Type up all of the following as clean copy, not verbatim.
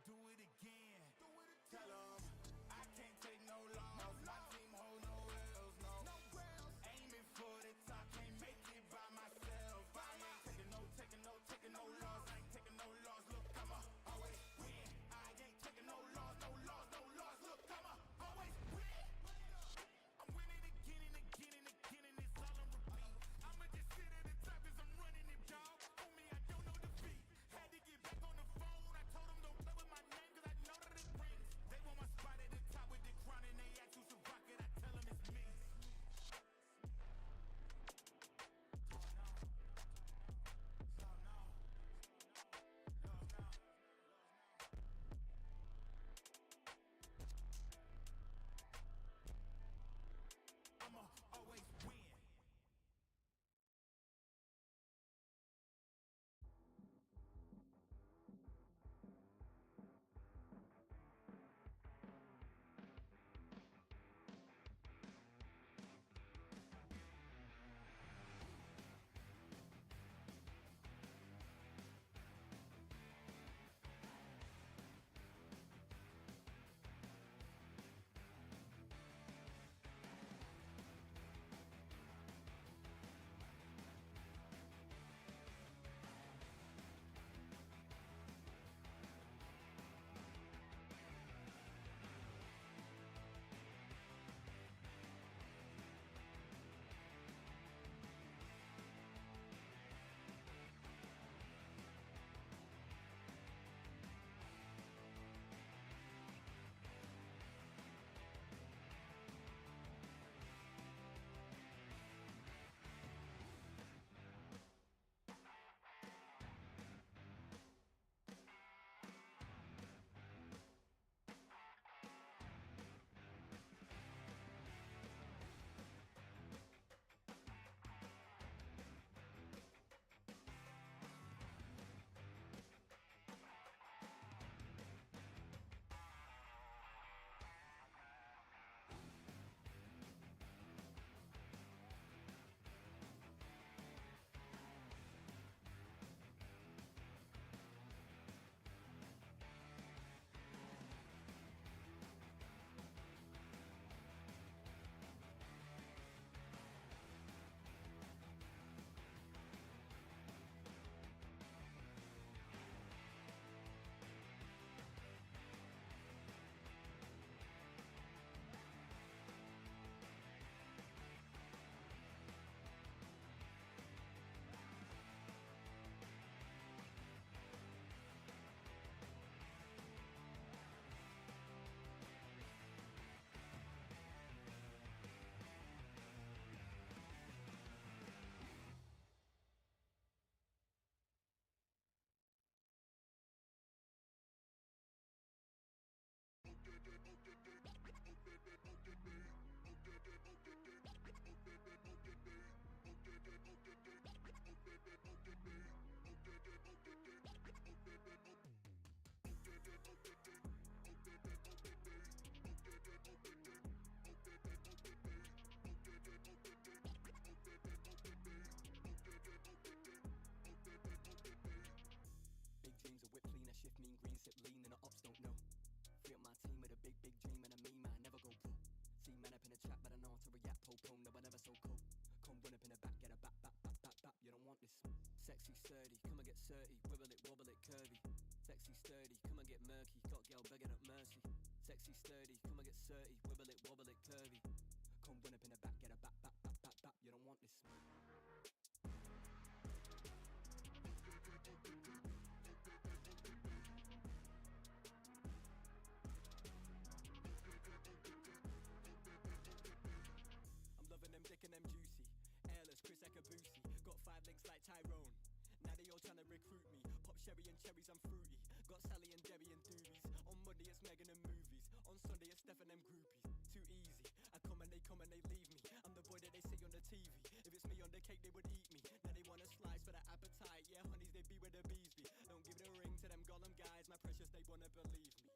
do it again. Tell 'em I can't take no loss. My team hold no L's, no. Aiming for the top, can't make it by myself. I ain't taking no loss. I ain't taking no loss. Look, I'ma always win. I ain't taking no loss. Look, I'ma always win. I'm winning again and again and again, and it's all on repeat. I'ma just sit at the top as I'm running it, dog. On me, I don't know defeat. Had to get back on the phone. I told them don't play with my name, cause I know that it rings. They want my spot at the top with the crown, and they ask who's a rocket. I tell them it's me. I'ma always win. Big dreams, a whip clean, a shift mean green, sip lean, and the ops don't know. Free up my team with a big dream, and a me man never go pro. See man up in the trap, but I know how to react, po, no, I never so cold. Come run up in the back, get a bap, you don't want this. Sexy sturdy, come and get 30, wibble it, wobble it, curvy. Sexy sturdy, come and get murky, got girl begging up mercy. Sexy sturdy, come and get 30, wibble it, wobble it, curvy. Come run up in the back, get a bap, you don't want this. I'm loving them dick and them juicy. Airless, Chris Ekabusi. Got 5 links like Tyrone. Now they all trying to recruit me. Pop sherry and cherries, I'm fruity. Got Sally and Debbie and doobies. On Monday it's Megan and movies. On Sunday it's Steph and them groupies. Too easy. I come and they leave me. I'm the boy that they see on the TV. If it's me on the cake, they would eat me. Now they want a slice for the appetite. Yeah, honeys, they be where the bees be. Don't give the ring to them Gollum guys. My precious, they wanna believe me.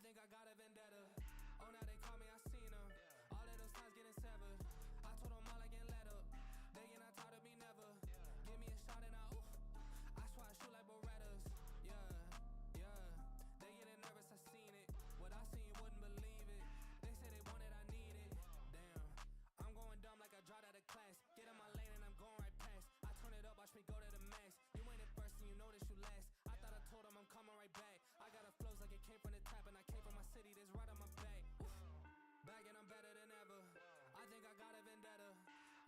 think I got a vendetta. Oh, now they call me, I seen them. All of those times getting severed. I told them all I get let up. They get not tired of me never. Give me a shot and I, oof. I swear I shoot like Berettas. Yeah, yeah. They getting nervous, I seen it. What I seen, you wouldn't believe it. They say they want it, I need it. Damn, I'm going dumb like I dropped out of class. Get in my lane and I'm going right past. I turn it up, watch me go to the max. You ain't it first and you know that you last. I thought I told them I'm coming right back. I got a flows like it came from the tap and I came from my city, that's right on my back. Oof. Back and I'm better than ever. I think I got a vendetta.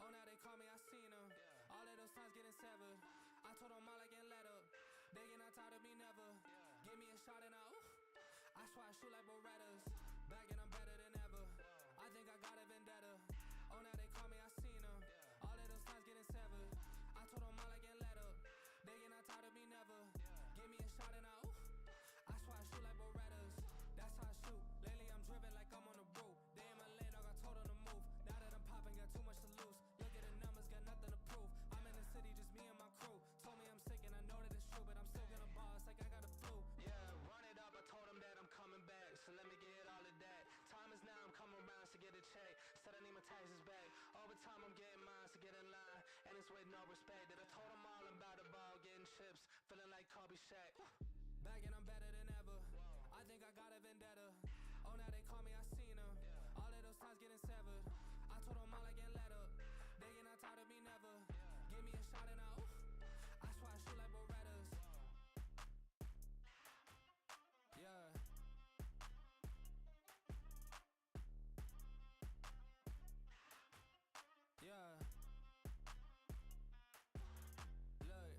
Oh, now they call me, I seen them. All of those times getting severed. I told them all I get let up. They get not tired of me never. Give me a shot and I, oof. I swear I shoot like Berettas. Back and I'm better than ever. I think I got a vendetta. Oh, now they call me, I seen them. All of those times getting severed. I told them all I get let up. They get not tired of me never. Give me a shot and I, oof. I swear I shoot like Berettas. That's how I shoot. Lately I'm driven like I'm on the roof. They in my lane, dog, I told them to move. Now that I'm popping, got too much to lose. Look at the numbers, got nothing to prove. I'm in the city, just me and my crew. Told me I'm sick and I know that it's true, but I'm still gonna ball, it's like I got a flu. Yeah, run it up, I told them that I'm coming back. So let me get all of that. Time is now, I'm coming around to get a check. Said I need my taxes back. Over time, I'm getting mine, so get in line. And it's with no respect. That I told them all about the ball, getting chips. Feeling like Kobe Shaq. Back and I'm better than ever. I think I got a vendetta. Oh, now they call me, I seen them. All of those times getting severed. I told them all I get let up. They get not tired of me never. Give me a shot and I, oof. I swear I shoot like Berettas. Yeah. Yeah. Look.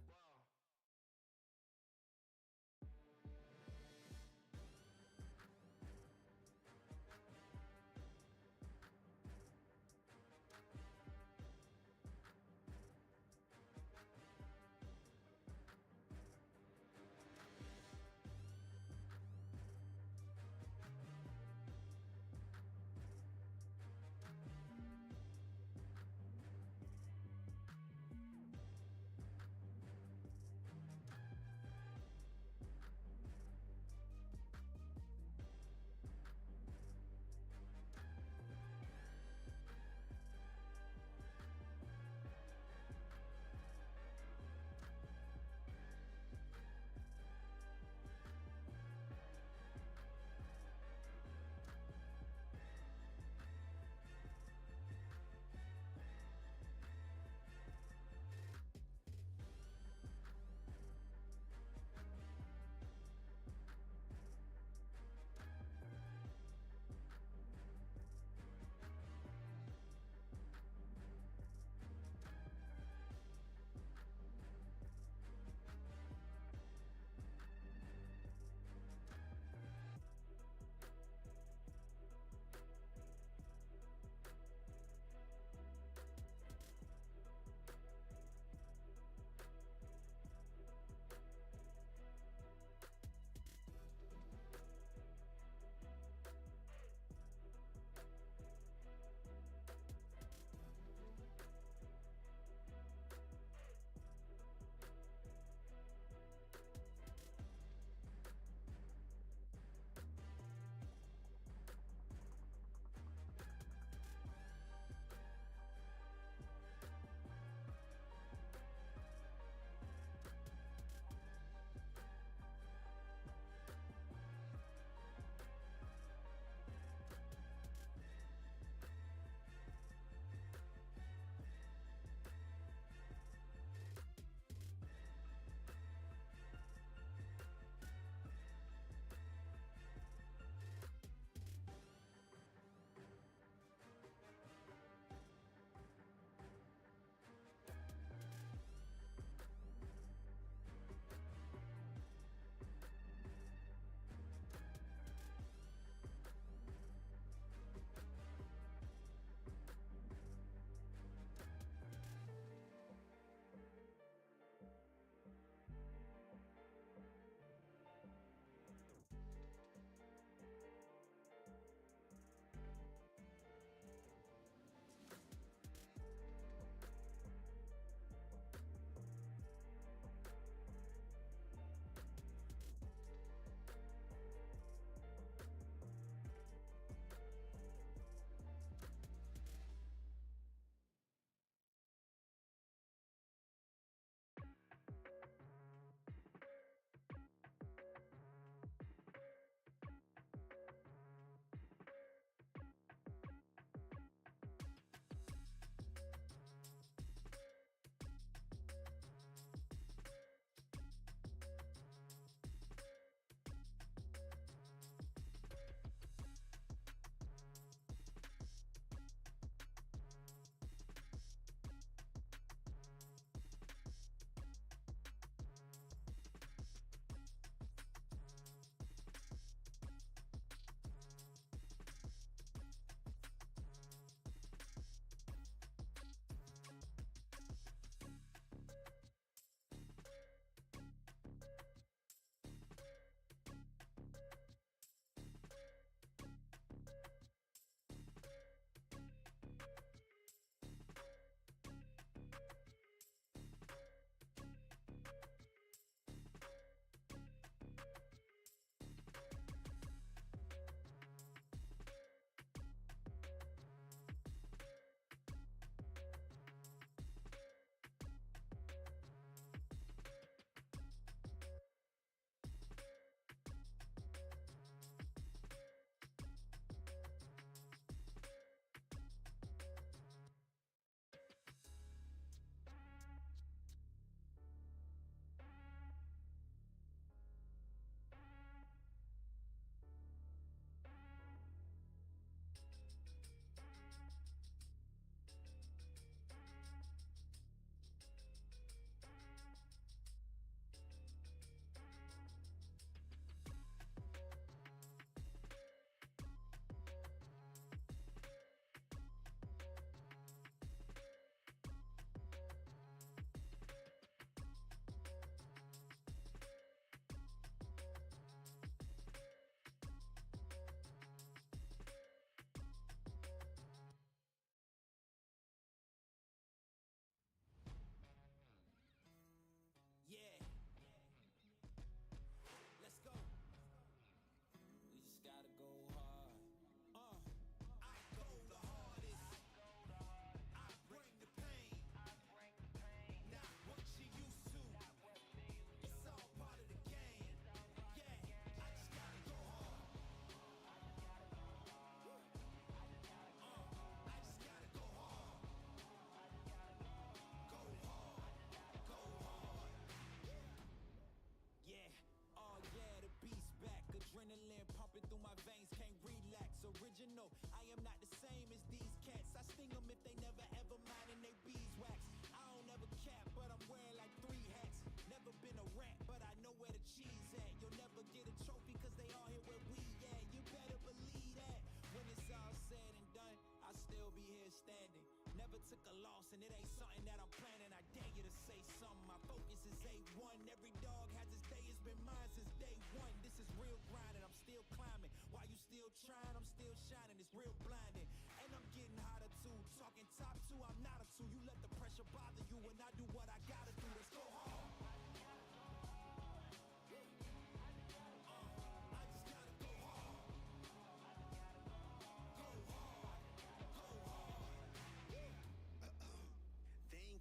original. I am not the same as these cats. I sting them if they never ever mindin' they beeswax. I don't ever cap, but I'm wearing like 3 hats. Never been a rat, but I know where the cheese at. You'll never get a trophy cause they all here where we at. You better believe that. When it's all said and done, I'll still be here standing. Never took a loss and it ain't something that I'm planning. I dare you to say something. My focus is A1. Every dog has its day, it's been mine since day one. This is real grinding, I'm still climbing. While you still trying, I'm still shining. It's real blinding. And I'm getting hotter too. Talking top 2, I'm not a 2. You let the pressure bother you and I do what I gotta do. Let's go hard.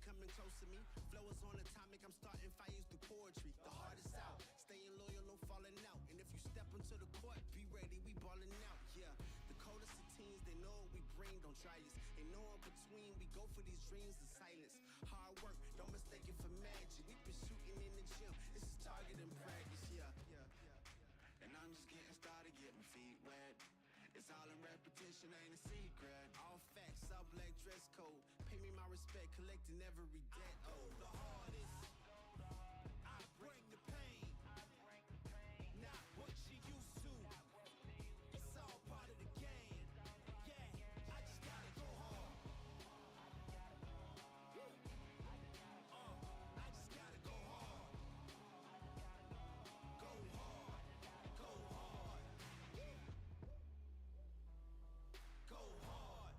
Coming close to me, flow is on atomic. I'm starting fires through poetry. The hardest out, staying loyal, no falling out. And if you step into the court, be ready, we ballin' out. Yeah, the coldest of teens, they know what we bring. Don't try us. Ain't no in between. We go for these dreams in silence. Hard work, don't mistake it for magic. We been shooting in the gym. This is target and practice. Yeah. And I'm just getting started, get my feet wet. It's all in repetition, ain't a secret. All facts, all black dress code. Pay me my respect, collecting every debt. Oh, the hardest. I bring the pain. Not what you used to. It's all part of the game. Yeah, I just gotta go hard. I just gotta go hard. Go hard. Go hard. Go hard.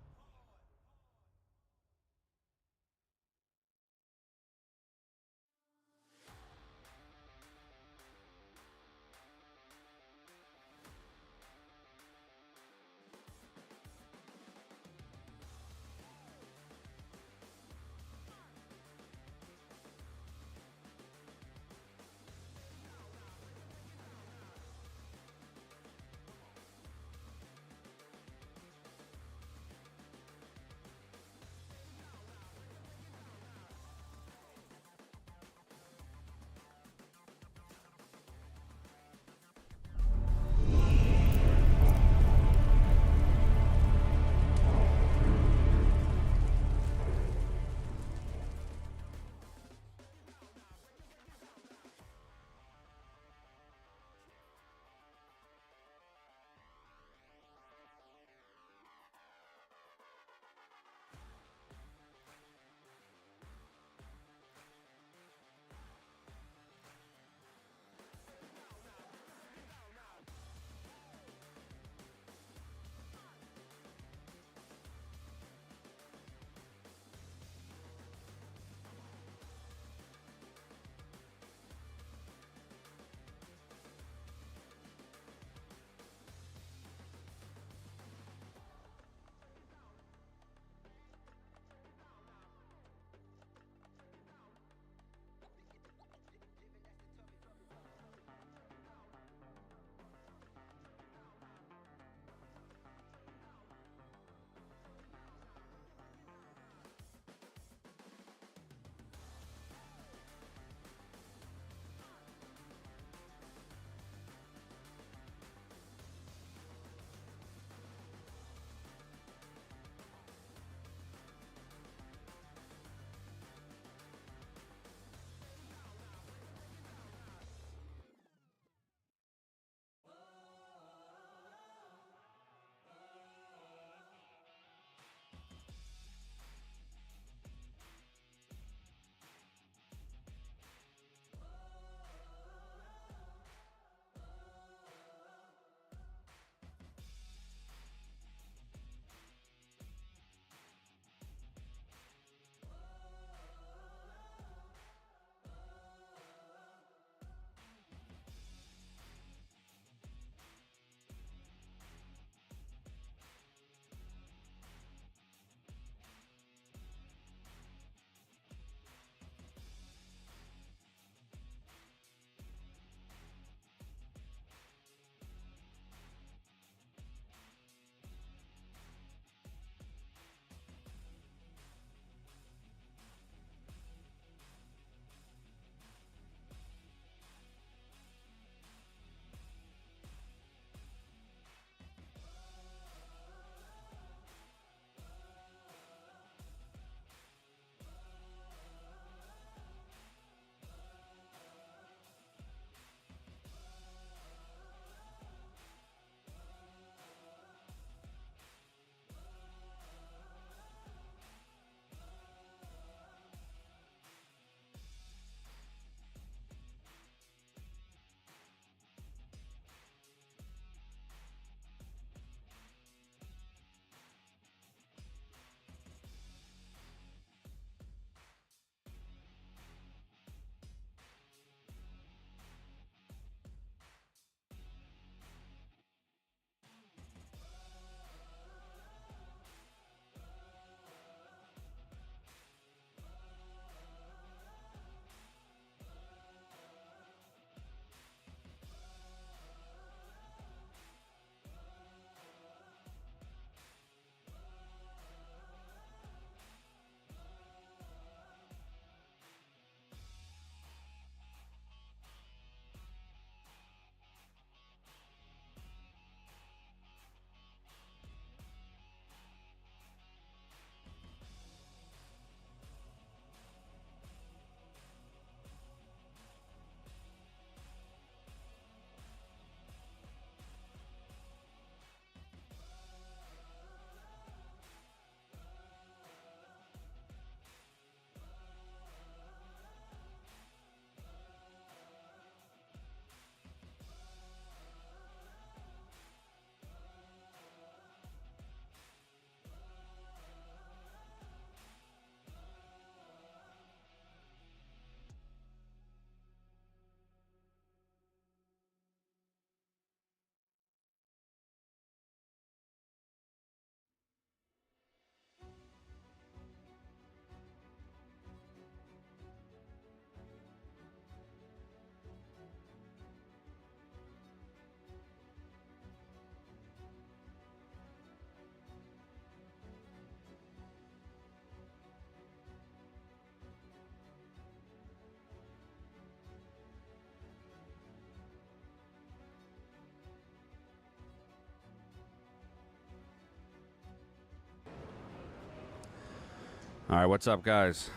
All right, what's up, guys?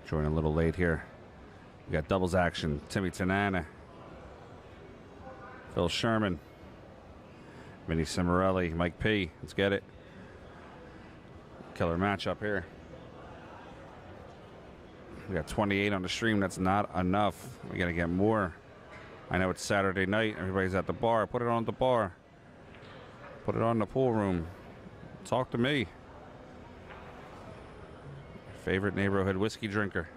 Joining a little late here. We got doubles action. Timmy Tanana, Phil Sherman, Vinny Cimarelli, Mike P. Let's get it. Killer matchup here. We got 28 on the stream. That's not enough. We got to get more. I know it's Saturday night. Everybody's at the bar. Put it on the bar. Put it on the pool room. Talk to me. Favorite neighborhood whiskey drinker.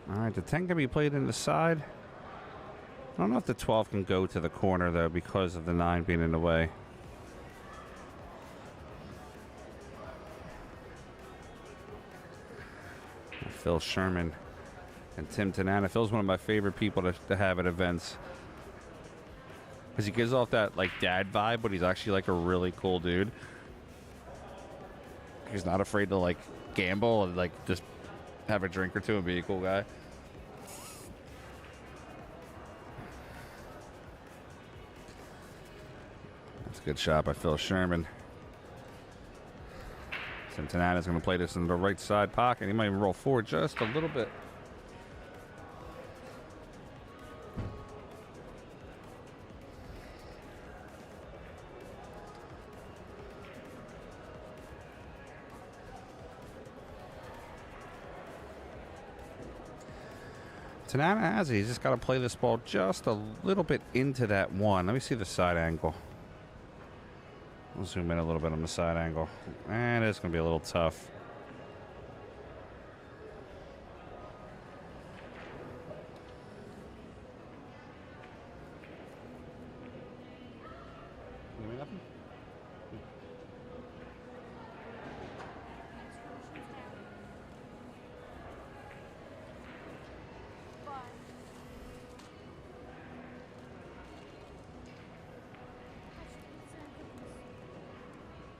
All right, the 10 can be played in the side. I don't know if the 12 can go to the corner, though, because of the 9 being in the way. Phil Sherman and Tim Tanana. Phil's one of my favorite people to have at events. Because he gives off that, like, dad vibe, but he's actually, like, a really cool dude. He's not afraid to, like, gamble and, like, just have a drink or two and be a cool guy. That's a good shot by Phil Sherman. Tim Tanana's going to play this in the right side pocket. He might even roll forward just a little bit. Tanana has it. He's just got to play this ball just a little bit into that 1. Let me see the side angle. We'll zoom in a little bit on the side angle. And it's going to be a little tough. Give me nothing?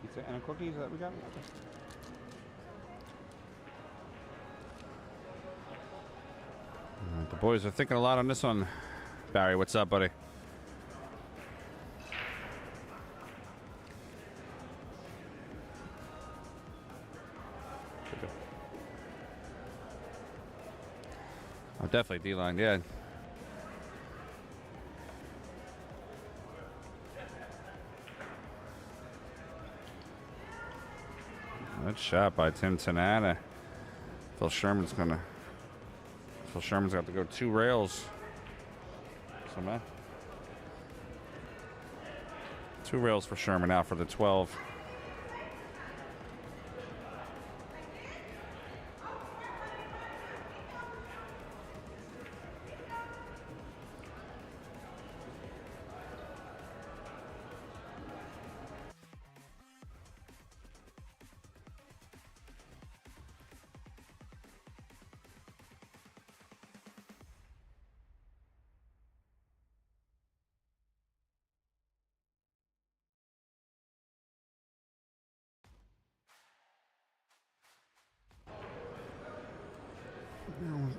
Pizza and cookies that we got? The boys are thinking a lot on this one. Barry, what's up, buddy? Oh, definitely D-line, yeah. Good shot by Tim Tanana. Phil Sherman's got to go 2 rails. So, man. 2 rails for Sherman out for the 12.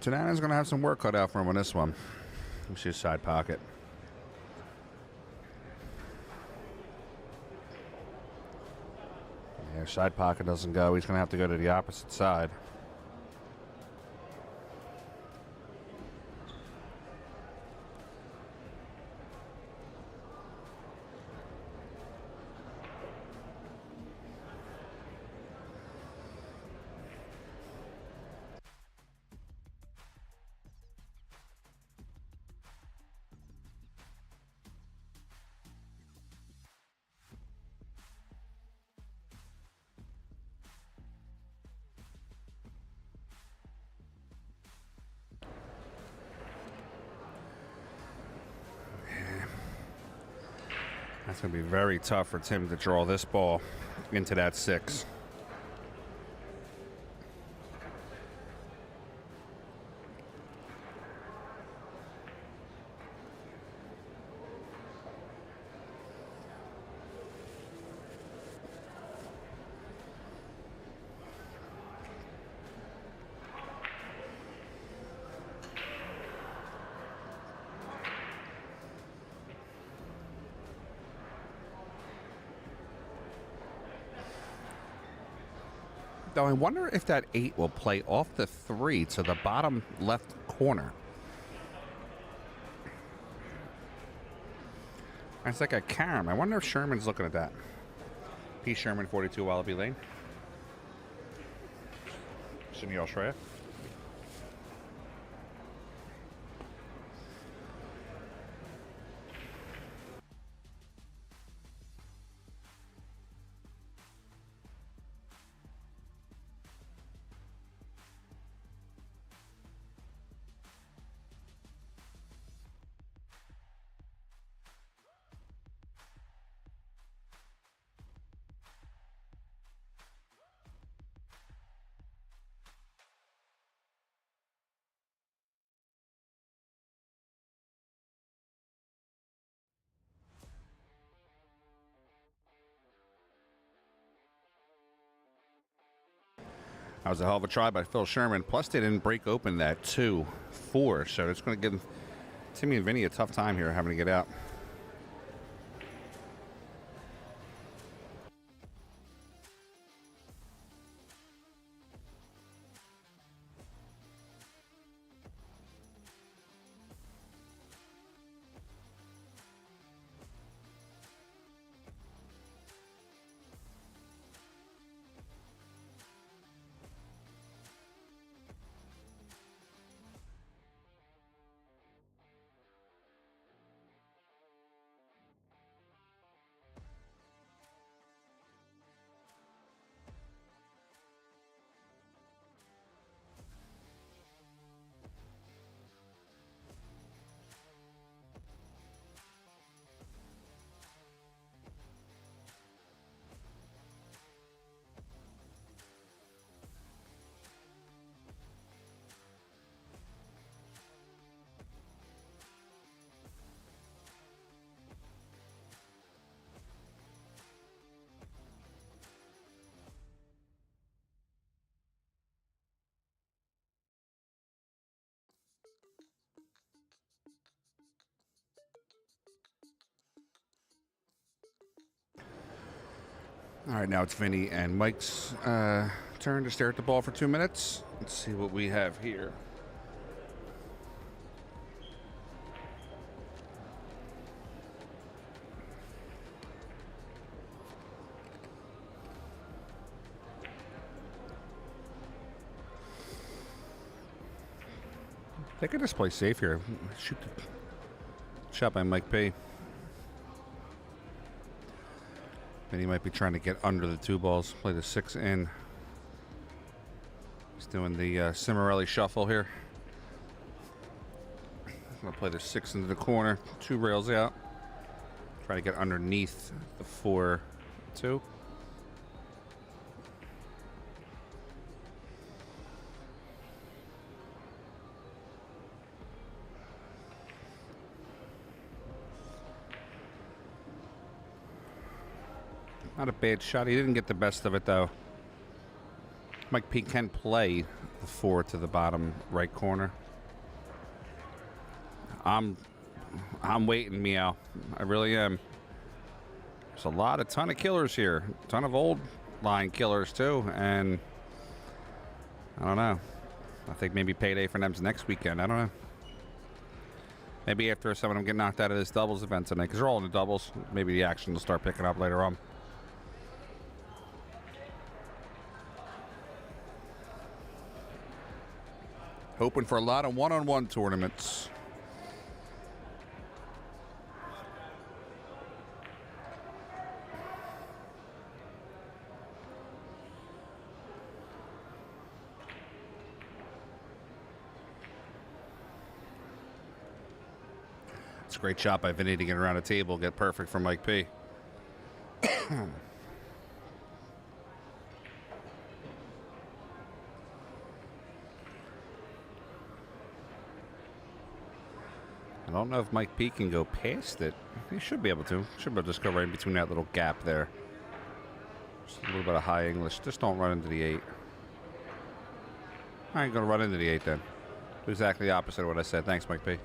Tanana's going to have some work cut out for him on this one. Let's see his side pocket. Yeah, side pocket doesn't go. He's going to have to go to the opposite side. That's going to be very tough for Tim to draw this ball into that 6. Though I wonder if that 8 will play off the 3 to the bottom left corner. It's like a carom. I wonder if Sherman's looking at that. P. Sherman, 42 Wallaby Lane. Sydney, Australia. That was a hell of a try by Phil Sherman. Plus, they didn't break open that 2-4, so it's going to give Timmy and Vinny a tough time here having to get out. All right, now it's Vinny and Mike's turn to stare at the ball for 2 minutes. Let's see what we have here. They could just play safe here. Shoot the shot by Mike P. And he might be trying to get under the 2 balls, play the 6 in. He's doing the Cimarelli shuffle here. Gonna play the 6 into the corner, 2 rails out. Try to get underneath the 4-2. Not a bad shot. He didn't get the best of it, though. Mike P can play the 4 to the bottom right corner. I'm waiting, Meow. I really am. There's a ton of killers here. A ton of old line killers, too. And I don't know. I think maybe payday for them's next weekend. I don't know. Maybe after some of them get knocked out of this doubles event tonight, because they're all in the doubles. Maybe the action will start picking up later on. Hoping for a lot of one-on-one tournaments. It's a great shot by Vinny to get around the table, get perfect for Mike P. I don't know if Mike P can go past it. He should be able to. Should be able to just go right in between that little gap there. Just a little bit of high English. Just don't run into the 8. I ain't going to run into the 8 then. Do exactly the opposite of what I said. Thanks, Mike P.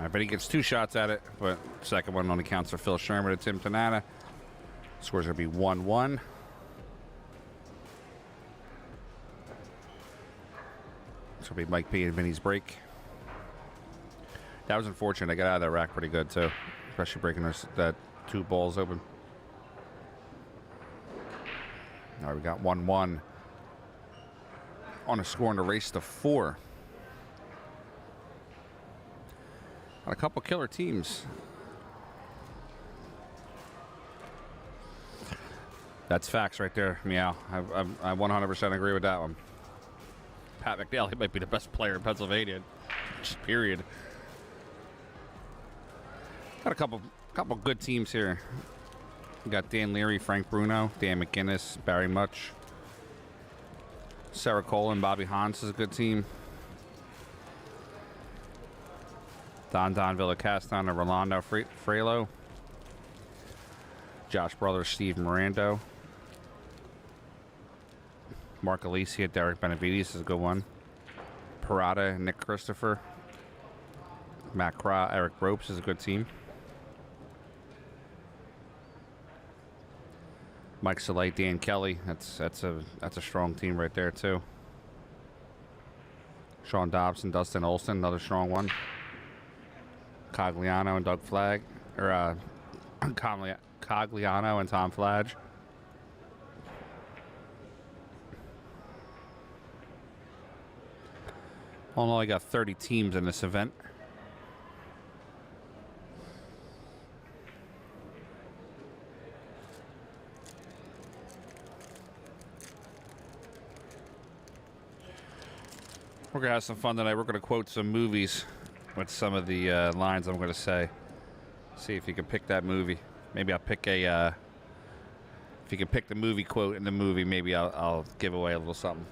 I bet he gets 2 shots at it, but second one only counts for Phil Sherman and Tim Tanana. Score's going to be 1-1. This will be Mike P and Vinny's break. That was unfortunate. I got out of that rack pretty good, too. Especially breaking that 2 balls open. All right, we got 1-1 on a score in the race to 4. A couple killer teams. That's facts right there, Meow. I 100% agree with that one. Pat McNeil, he might be the best player in Pennsylvania. Just period. Got a couple good teams here. We got Dan Leary, Frank Bruno, Dan McGinnis, Barry Much. Sarah Cole and Bobby Hans is a good team. Don Villacaston and Rolando Frelo. Josh Brothers, Steve Mirando. Mark Alicia, Derek Benavides is a good one. Parada, Nick Christopher. Matt Craw, Eric Ropes is a good team. Mike Salate, Dan Kelly. That's a strong team right there too. Sean Dobson, Dustin Olson, another strong one. Cogliano and Doug Flagg, or Cogliano and Tom Flagg. All in all, I got 30 teams in this event. We're going to have some fun tonight. We're going to quote some movies with some of the lines I'm going to say. See if you can pick that movie. Maybe I'll pick a... if you can pick the movie quote in the movie, maybe I'll give away a little something.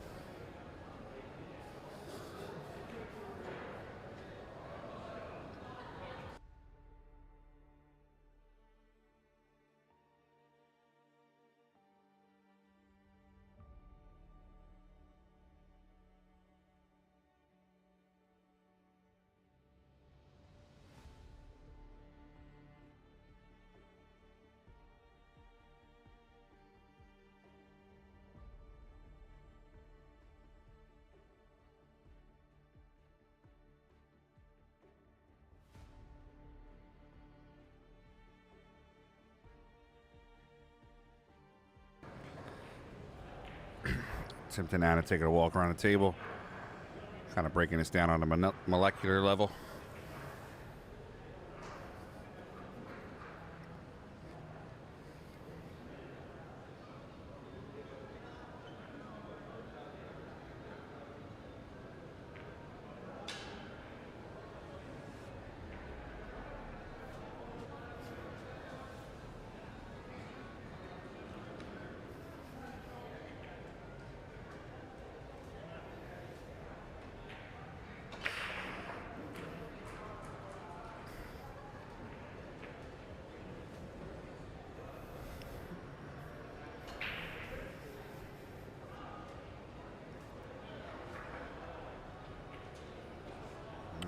Tim Tanana taking a walk around the table, kind of breaking this down on a molecular level.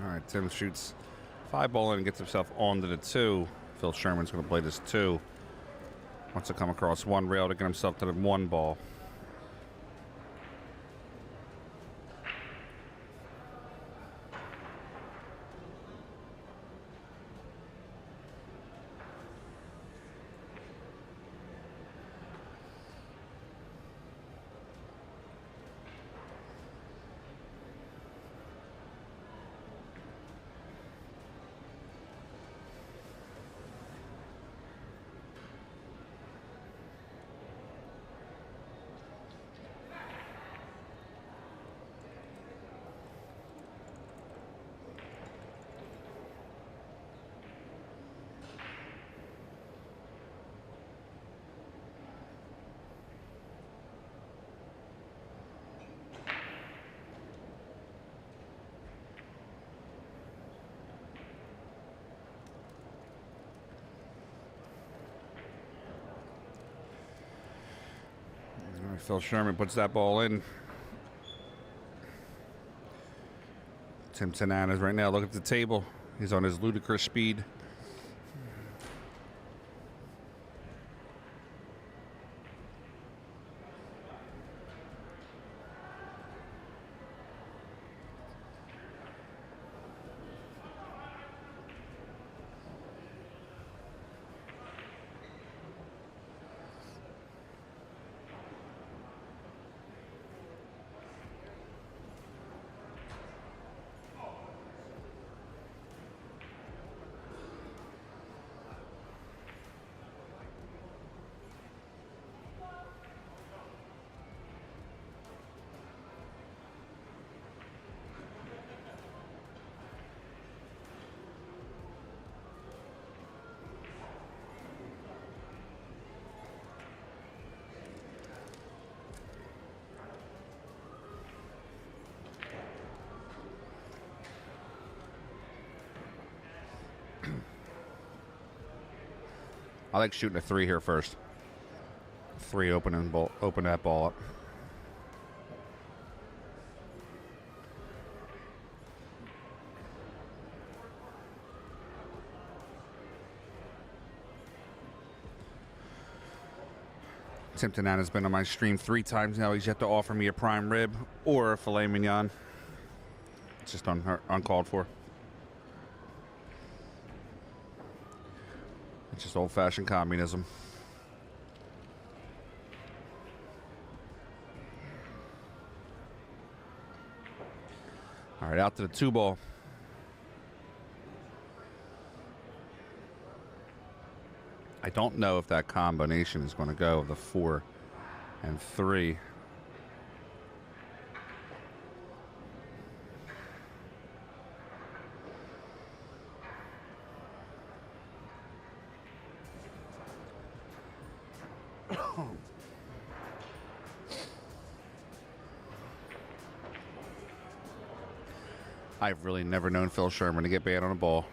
All right, Tim shoots 5 ball in and gets himself onto the 2. Phil Sherman's going to play this 2. Wants to come across 1 rail to get himself to the 1 ball. Phil Sherman puts that ball in. Tim Tanana's right now. Look at the table. He's on his ludicrous speed. I like shooting a 3 here first. 3 open that ball up. Tim Tanana's been on my stream 3 times now. He's yet to offer me a prime rib or a filet mignon. It's just uncalled for. It's just old-fashioned communism. All right, out to the 2 ball. I don't know if that combination is going to go, the 4 and 3. I've really never known Phil Sherman to get bad on a ball.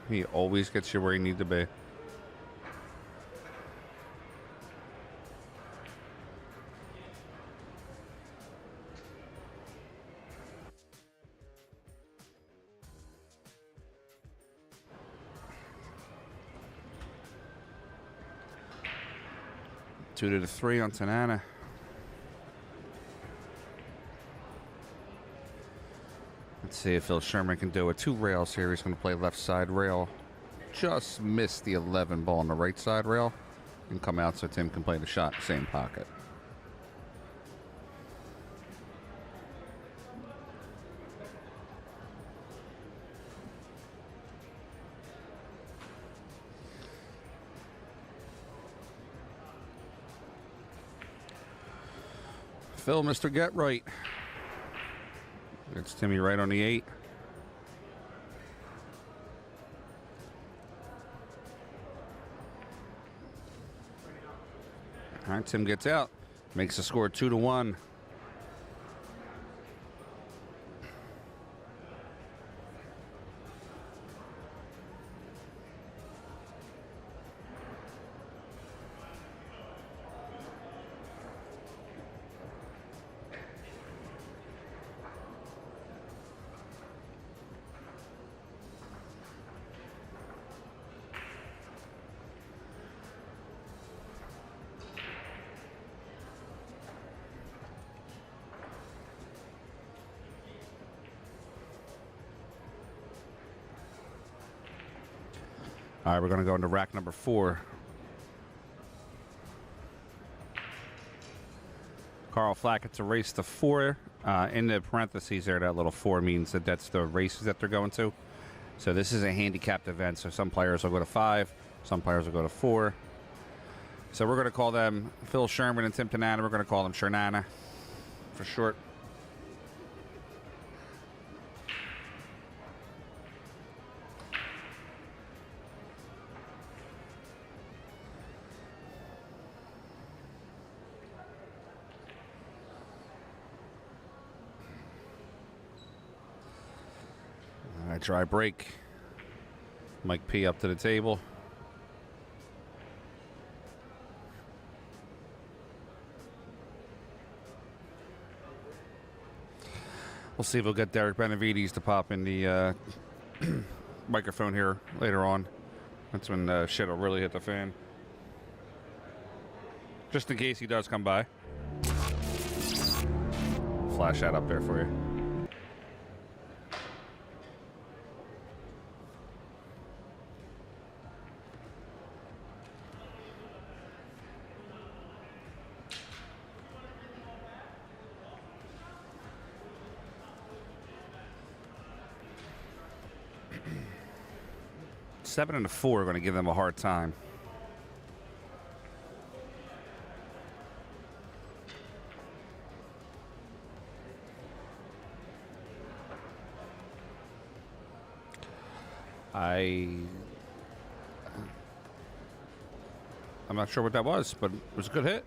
He always gets you where you need to be. Two to the 3 on Tanana. Let's see if Phil Sherman can do it. 2 rails here. He's going to play left side rail. Just missed the 11 ball on the right side rail. And come out so Tim can play the shot. Same pocket. Phil, Mr. Get Right. It's Timmy right on the 8. All right, Tim gets out. Makes the score 2-1. All right, we're going to go into rack number 4. Carl Flack gets a race to 4. In the parentheses there, that little 4 means that that's the races that they're going to. So this is a handicapped event. So some players will go to 5. Some players will go to 4. So we're going to call them Phil Sherman and Tim Tanana. We're going to call them Shernana for short. All right, dry break. Mike P up to the table. We'll see if we'll get Derek Benavides to pop in the microphone here later on. That's when shit will really hit the fan. Just in case he does come by. Flash that up there for you. Seven and a 4 are going to give them a hard time. I'm not sure what that was, but it was a good hit.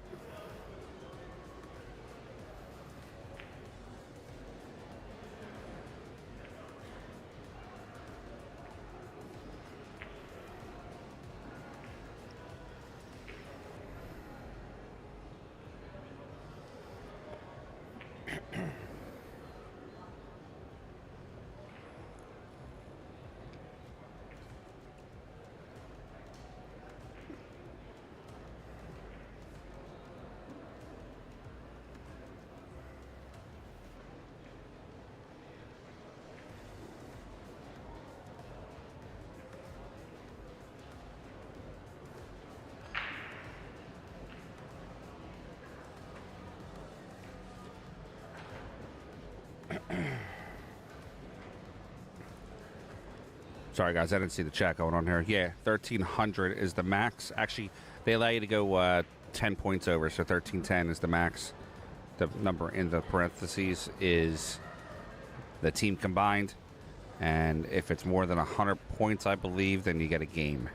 Sorry, guys, I didn't see the chat going on here. Yeah, 1,300 is the max. Actually, they allow you to go 10 points over, so 1,310 is the max. The number in the parentheses is the team combined. And if it's more than 100 points, I believe, then you get a game.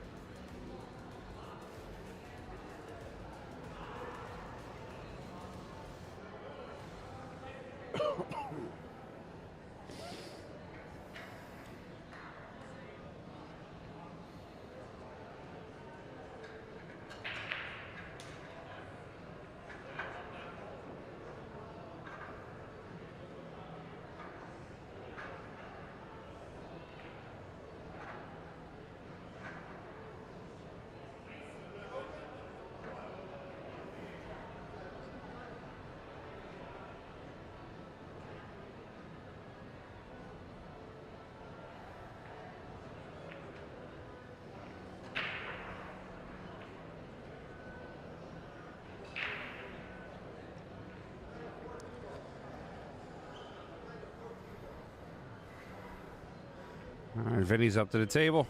All right, Vinny's up to the table.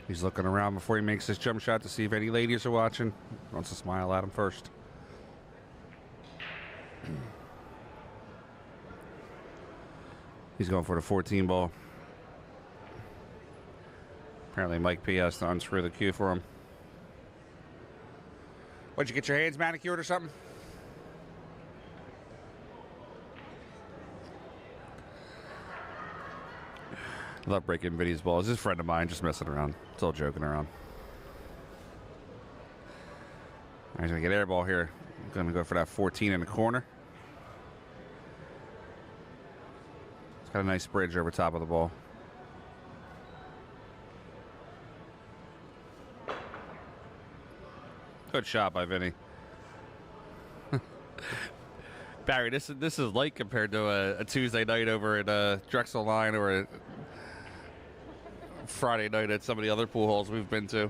He's looking around before he makes his jump shot to see if any ladies are watching. He wants to smile at him first. He's going for the 14 ball. Apparently Mike P has to unscrew the cue for him. What'd you get your hands manicured or something? I love breaking Vinny's balls. He's a friend of mine, just messing around. It's all joking around. He's going to get air ball here. Going to go for that 14 in the corner. It's got a nice bridge over top of the ball. Good shot by Vinny. Barry, this is light compared to a Tuesday night over at Drexel Line or a Friday night at some of the other pool halls we've been to.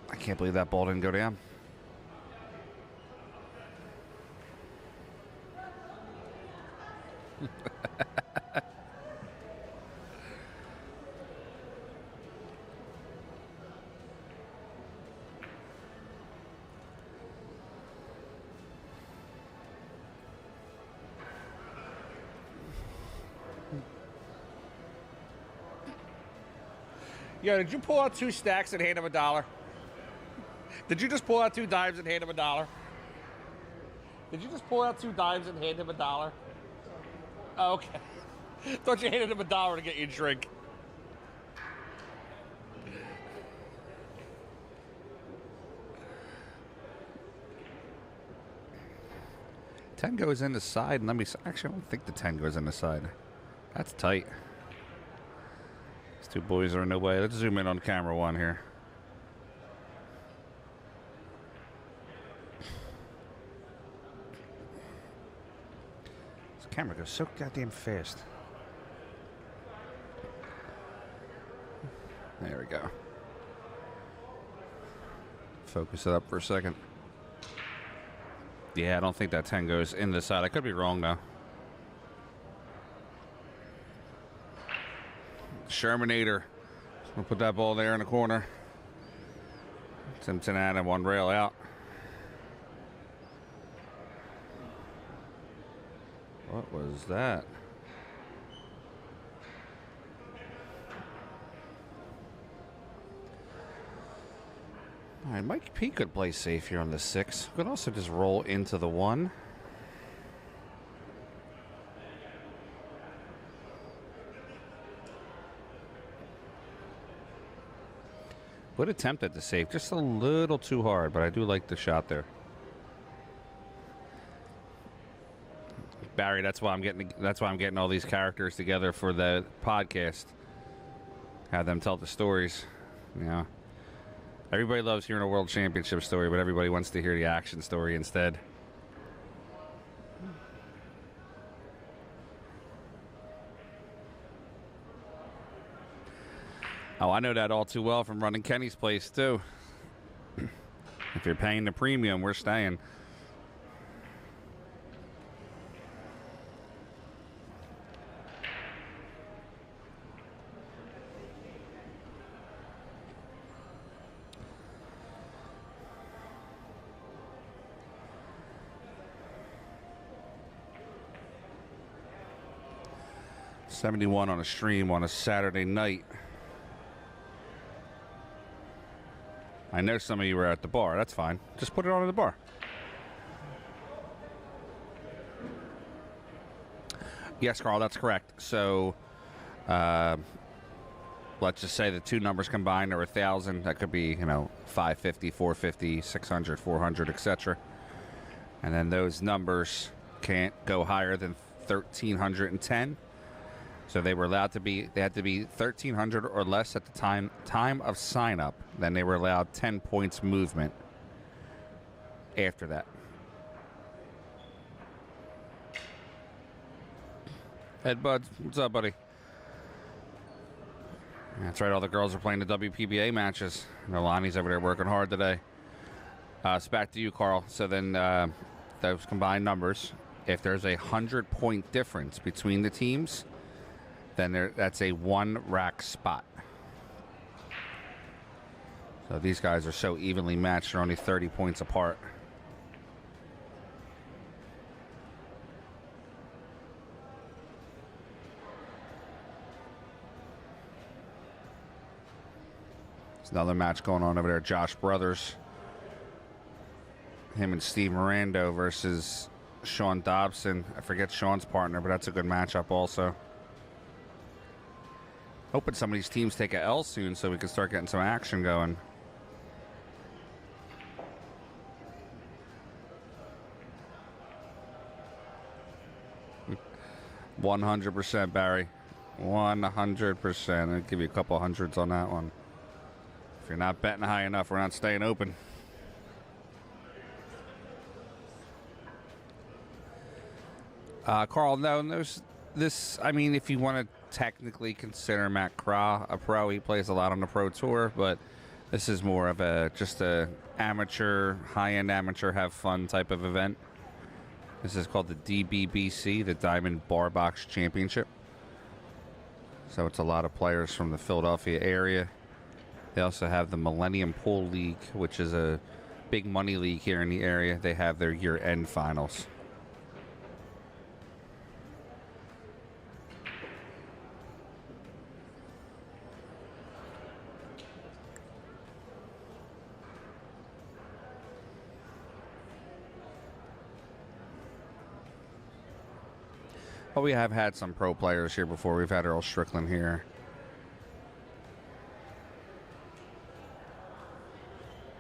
I can't believe that ball didn't go down. Yo, did you pull out 2 stacks and hand him $1? Did you just pull out 2 dimes and hand him $1? Did you just pull out 2 dimes and hand him $1? Oh, okay. Thought you handed him $1 to get you a drink. $10 goes in the side, and actually, I don't think the $10 goes in the side. That's tight. These two boys are in the way. Let's zoom in on camera one here. This camera goes so goddamn fast. There we go. Focus it up for a second. Yeah, I don't think that 10 goes in the side. I could be wrong, though. Shermanator. We'll put that ball there in the corner. Cincinnati, one rail out. What was that? All right, Mike P could play safe here on the 6. Could also just roll into the 1. Would attempt at the save, just a little too hard, but I do like the shot there. Barry, that's why I'm getting all these characters together for the podcast. Have them tell the stories. You know, everybody loves hearing a world championship story, but everybody wants to hear the action story instead. Oh, I know that all too well from running Kenny's place, too. If you're paying the premium, we're staying. $71 on a stream on a Saturday night. I know some of you were at the bar. That's fine. Just put it on at the bar. Yes, Carl, that's correct. So, let's just say the two numbers combined are 1,000. That could be, 550, 450, 600, 400, etc. And then those numbers can't go higher than 1,310. So they had to be 1,300 or less at the time of sign up. Then they were allowed 10 points movement after that. Ed Buds, what's up, buddy? That's right, all the girls are playing the WPBA matches. Lonnie's over there working hard today. It's back to you, Carl. So then those combined numbers, if there's a 100-point difference between the teams, then that's a 1 rack spot. So these guys are so evenly matched, they're only 30 points apart. There's another match going on over there. Josh Brothers. Him and Steve Mirando versus Sean Dobson. I forget Sean's partner, but that's a good matchup also. Hoping some of these teams take a L soon so we can start getting some action going. 100%, Barry. 100%. I'll give you a couple hundreds on that one. If you're not betting high enough, we're not staying open. Carl, no, I mean, if you want to technically consider Matt Craw a pro, he plays a lot on the pro tour, but this is more of just a amateur, high-end amateur, have fun type of event. This is called the DBBC, the Diamond Bar Box Championship. So it's a lot of players from the Philadelphia area. They also have the Millennium Pool League, which is a big money league here in the area. They have their year-end finals. But we have had some pro players here before. We've had Earl Strickland here.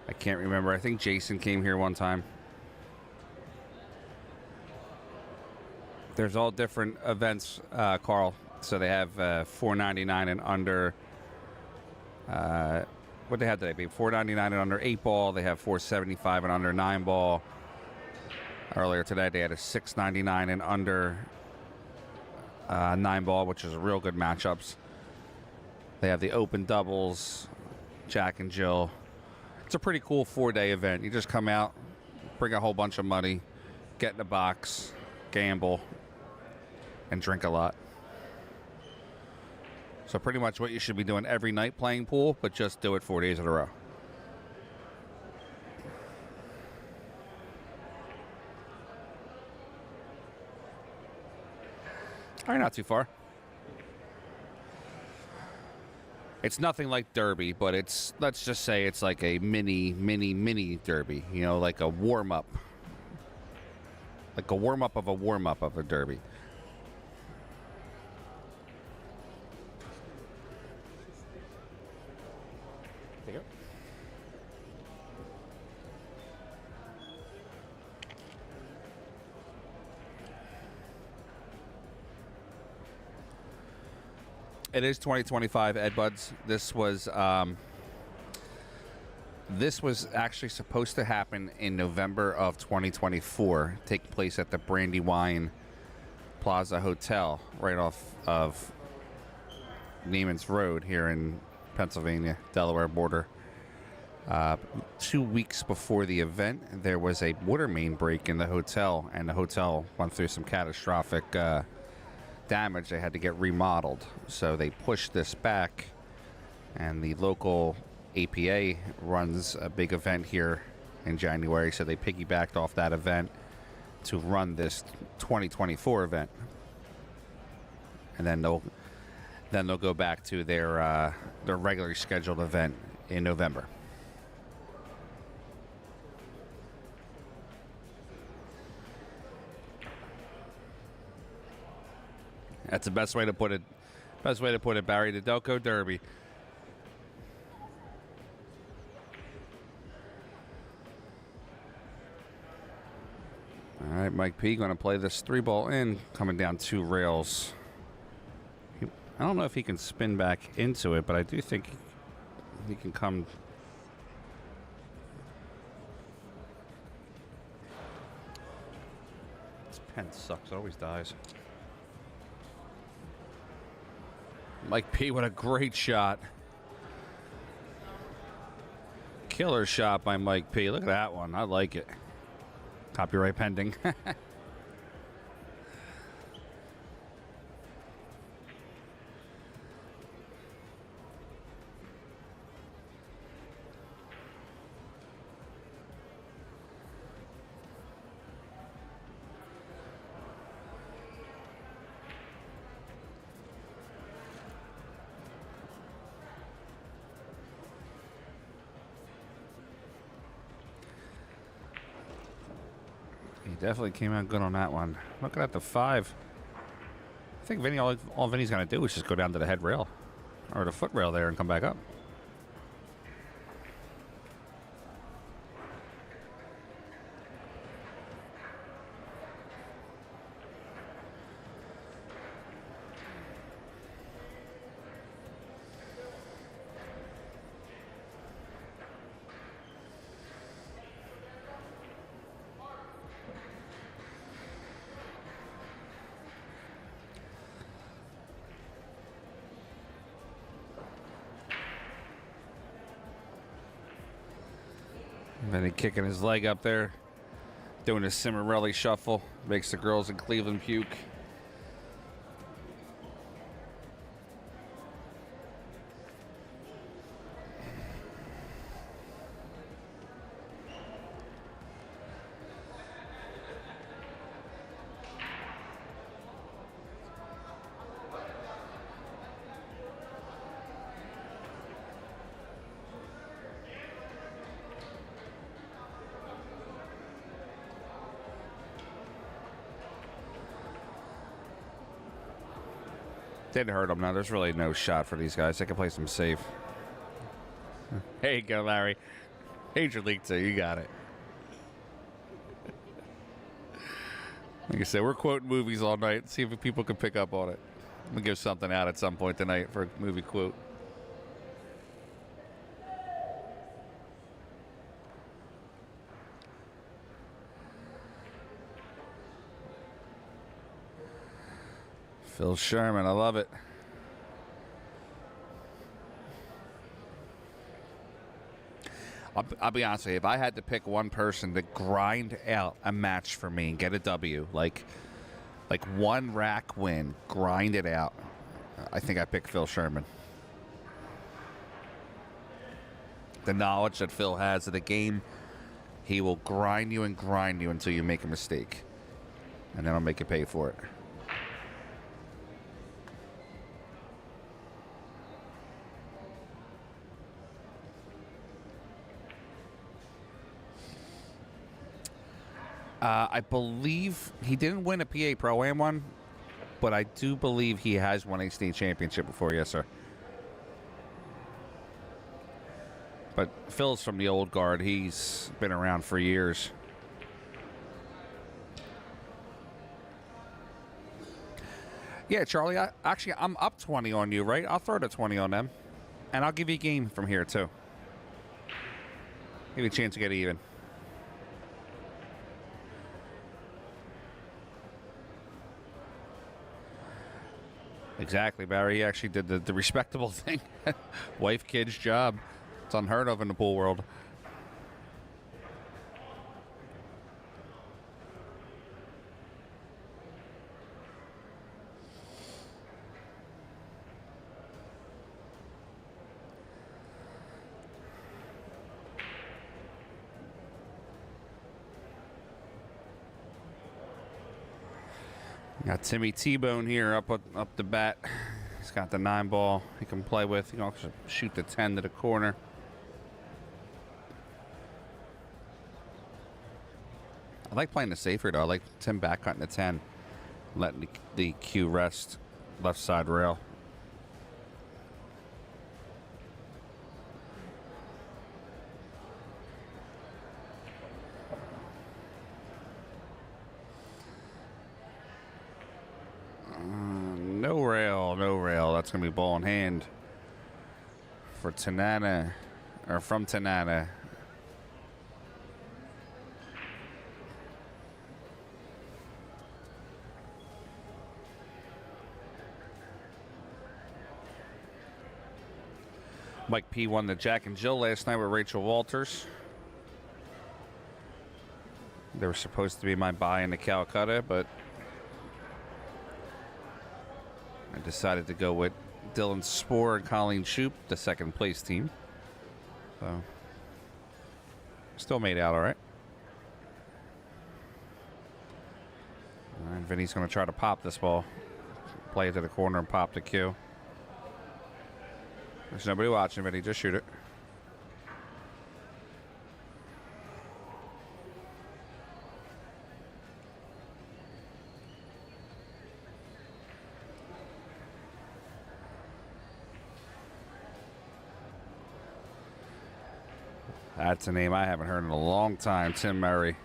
I can't remember. I think Jason came here one time. There's all different events, Carl. So they have $4.99 and under. What they had today? $4.99 and under 8 ball. They have $4.75 and under 9 ball. Earlier today, they had a $6.99 and under 9 ball, which is real good matchups. They have the open doubles, Jack and Jill. It's a pretty cool 4-day event. You just come out, bring a whole bunch of money, get in the box, gamble, and drink a lot. So pretty much what you should be doing every night, playing pool, but just do it 4 days in a row. All right, not too far. It's nothing like Derby, but it's, let's just say it's like a mini Derby. You know, like a warm-up. Like a warm-up of a Derby. There you go. It is 2025, Ed Buds. This was actually supposed to happen in November of 2024, take place at the Brandywine Plaza Hotel right off of Neiman's Road here in Pennsylvania, Delaware border. 2 weeks before the event, there was a water main break in the hotel, and the hotel went through some catastrophic damage. They had to get remodeled, so they pushed this back, and the local APA runs a big event here in January, so they piggybacked off that event to run this 2024 event, and then they'll go back to their regularly scheduled event in November. That's the best way to put it. Best way to put it, Barry. The Delco Derby. All right, Mike P. going to play this 3-ball in, coming down 2 rails. I don't know if he can spin back into it, but I do think he can come. This pen sucks. It always dies. Mike P, what a great shot. Killer shot by Mike P. Look at that one. I like it. Copyright pending. He definitely came out good on that one. Looking at the 5. I think Vinny, all Vinny's going to do is just go down to the head rail or the foot rail there and come back up. Vinny kicking his leg up there, doing a Cimarelli shuffle, makes the girls in Cleveland puke. Didn't hurt them. Now there's really no shot for these guys. They can play some safe. There you go, Larry. Major League 2. You got it. Like I said, we're quoting movies all night. See if people can pick up on it. We'll give something out at some point tonight for a movie quote. Phil Sherman, I love it. I'll be honest with you. If I had to pick one person to grind out a match for me and get a W, like one rack win, grind it out, I think I pick Phil Sherman. The knowledge that Phil has of the game, he will grind you until you make a mistake, and then I'll make you pay for it. I believe he didn't win a PA Pro-Am one, but I do believe he has won a state championship before. Yes, sir. But Phil's from the old guard. He's been around for years. Yeah, Charlie, I'm up 20 on you, right? I'll throw the 20 on them. And I'll give you a game from here, too. Give you a chance to get even. Exactly, Barry. He actually did the respectable thing. Wife, kids, job. It's unheard of in the pool world. Got Timmy T-Bone here up the bat. He's got the 9 ball he can play with. He can also shoot the 10 to the corner. I like playing the safer, though. I like Tim back cutting the 10, letting the cue rest left side rail. No rail. That's going to be ball in hand for Tanana, or from Tanana. Mike P won the Jack and Jill last night with Rachel Walters. They were supposed to be my buy in the Calcutta, but I decided to go with Dylan Spoor and Colleen Shoup, the second place team. So, still made out all right. And Vinny's going to try to pop this ball. Play it to the corner and pop the cue. There's nobody watching, Vinny. Just shoot it. That's a name I haven't heard in a long time, Tim Murray.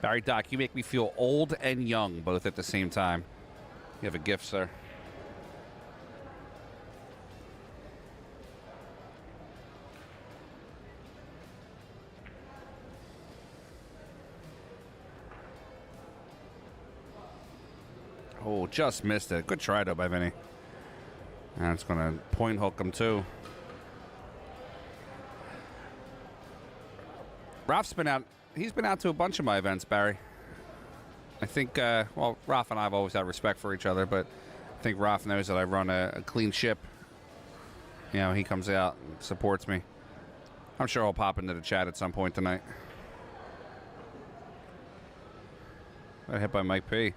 Barry Doc, you make me feel old and young both at the same time. You have a gift, sir. Oh, just missed it. Good try, though, by Vinny. And it's going to point hook him, too. Ralph's been out. He's been out to a bunch of my events, Barry. I think, well, Ralph and I have always had respect for each other, but I think Ralph knows that I run a clean ship. You know, he comes out and supports me. I'm sure I'll pop into the chat at some point tonight. Got hit by Mike P.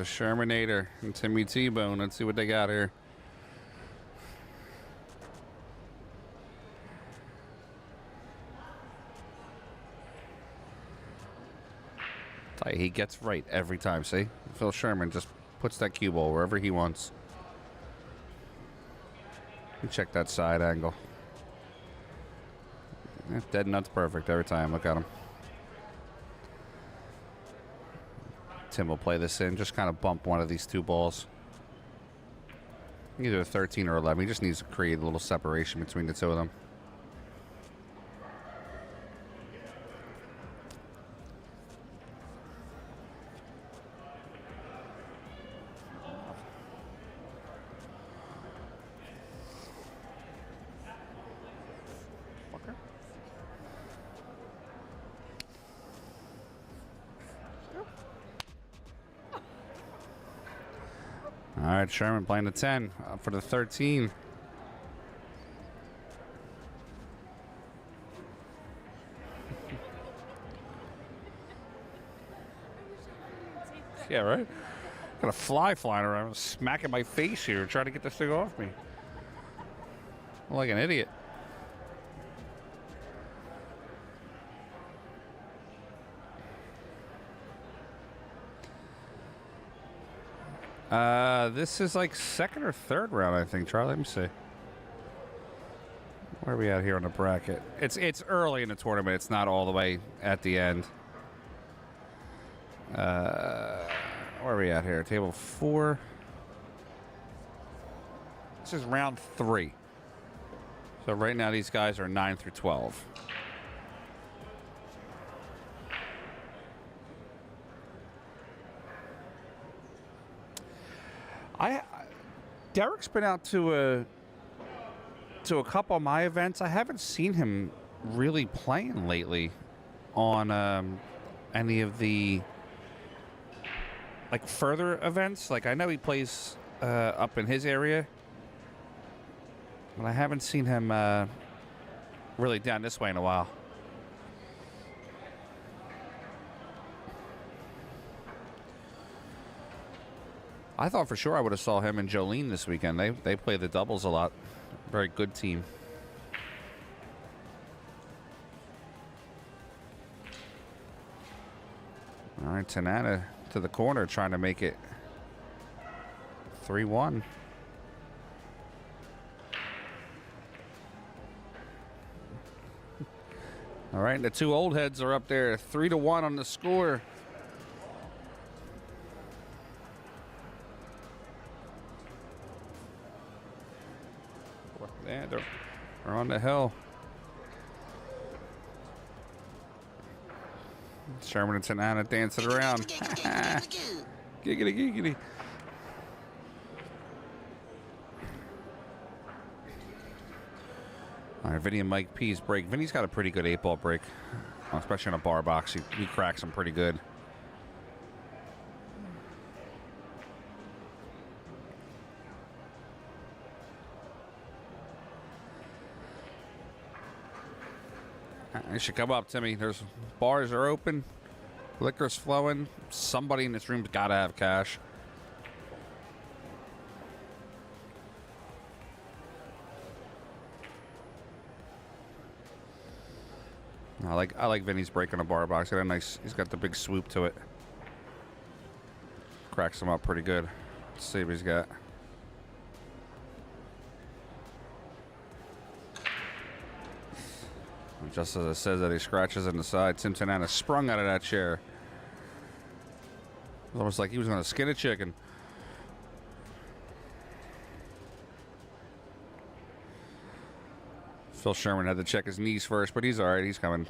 The Shermanator and Timmy T-Bone. Let's see what they got here. Tell you, he gets right every time, see? Phil Sherman just puts that cue ball wherever he wants. Check that side angle. Dead nuts perfect every time. Look at him. Tim will play this in. Just kind of bump one of these two balls. Either 13 or 11. He just needs to create a little separation between the two of them. All right, Sherman playing the 10 up for the 13. Yeah, right? Got a fly flying around, smacking my face here, trying to get this thing off me. I'm like an idiot. This is like second or third round, I think. Charlie, let me see. Where are we at here on the bracket? It's early in the tournament. It's not all the way at the end. Where are we at here? Table 4. This is round 3. So right now these guys are 9 through 12. Derek's been out to a couple of my events. I haven't seen him really playing lately on any of the like further events. Like I know he plays up in his area, but I haven't seen him really down this way in a while. I thought for sure I would have saw him and Jolene this weekend. They play the doubles a lot. Very good team. All right, Tanana to the corner trying to make it 3-1. All right, the two old heads are up there, 3-1 on the score. Yeah, they're on the hill. Sherman and Tanana dancing around. Giggity, giggity. All right, Vinny and Mike P's break. Vinny's got a pretty good 8-ball break, especially on a bar box. He cracks them pretty good. You should come up, Timmy. There's bars are open, liquor's flowing. Somebody in this room's got to have cash. I like Vinny's break on a bar box. He's got the big swoop to it. Cracks him up pretty good. Let's see what he's got. Just as it says that he scratches in the side, Tim Tanana sprung out of that chair. It was almost like he was going to skin a chicken. Phil Sherman had to check his knees first, but he's all right. He's coming.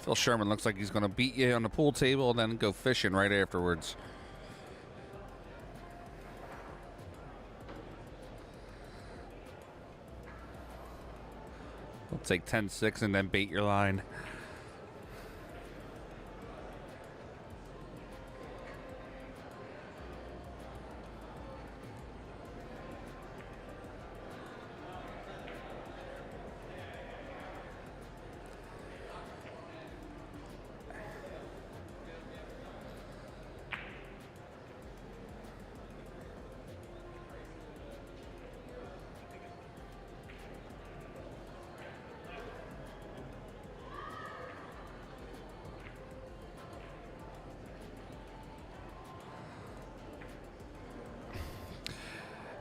Phil Sherman looks like he's going to beat you on the pool table and then go fishing right afterwards. We'll take 10-6 and then bait your line.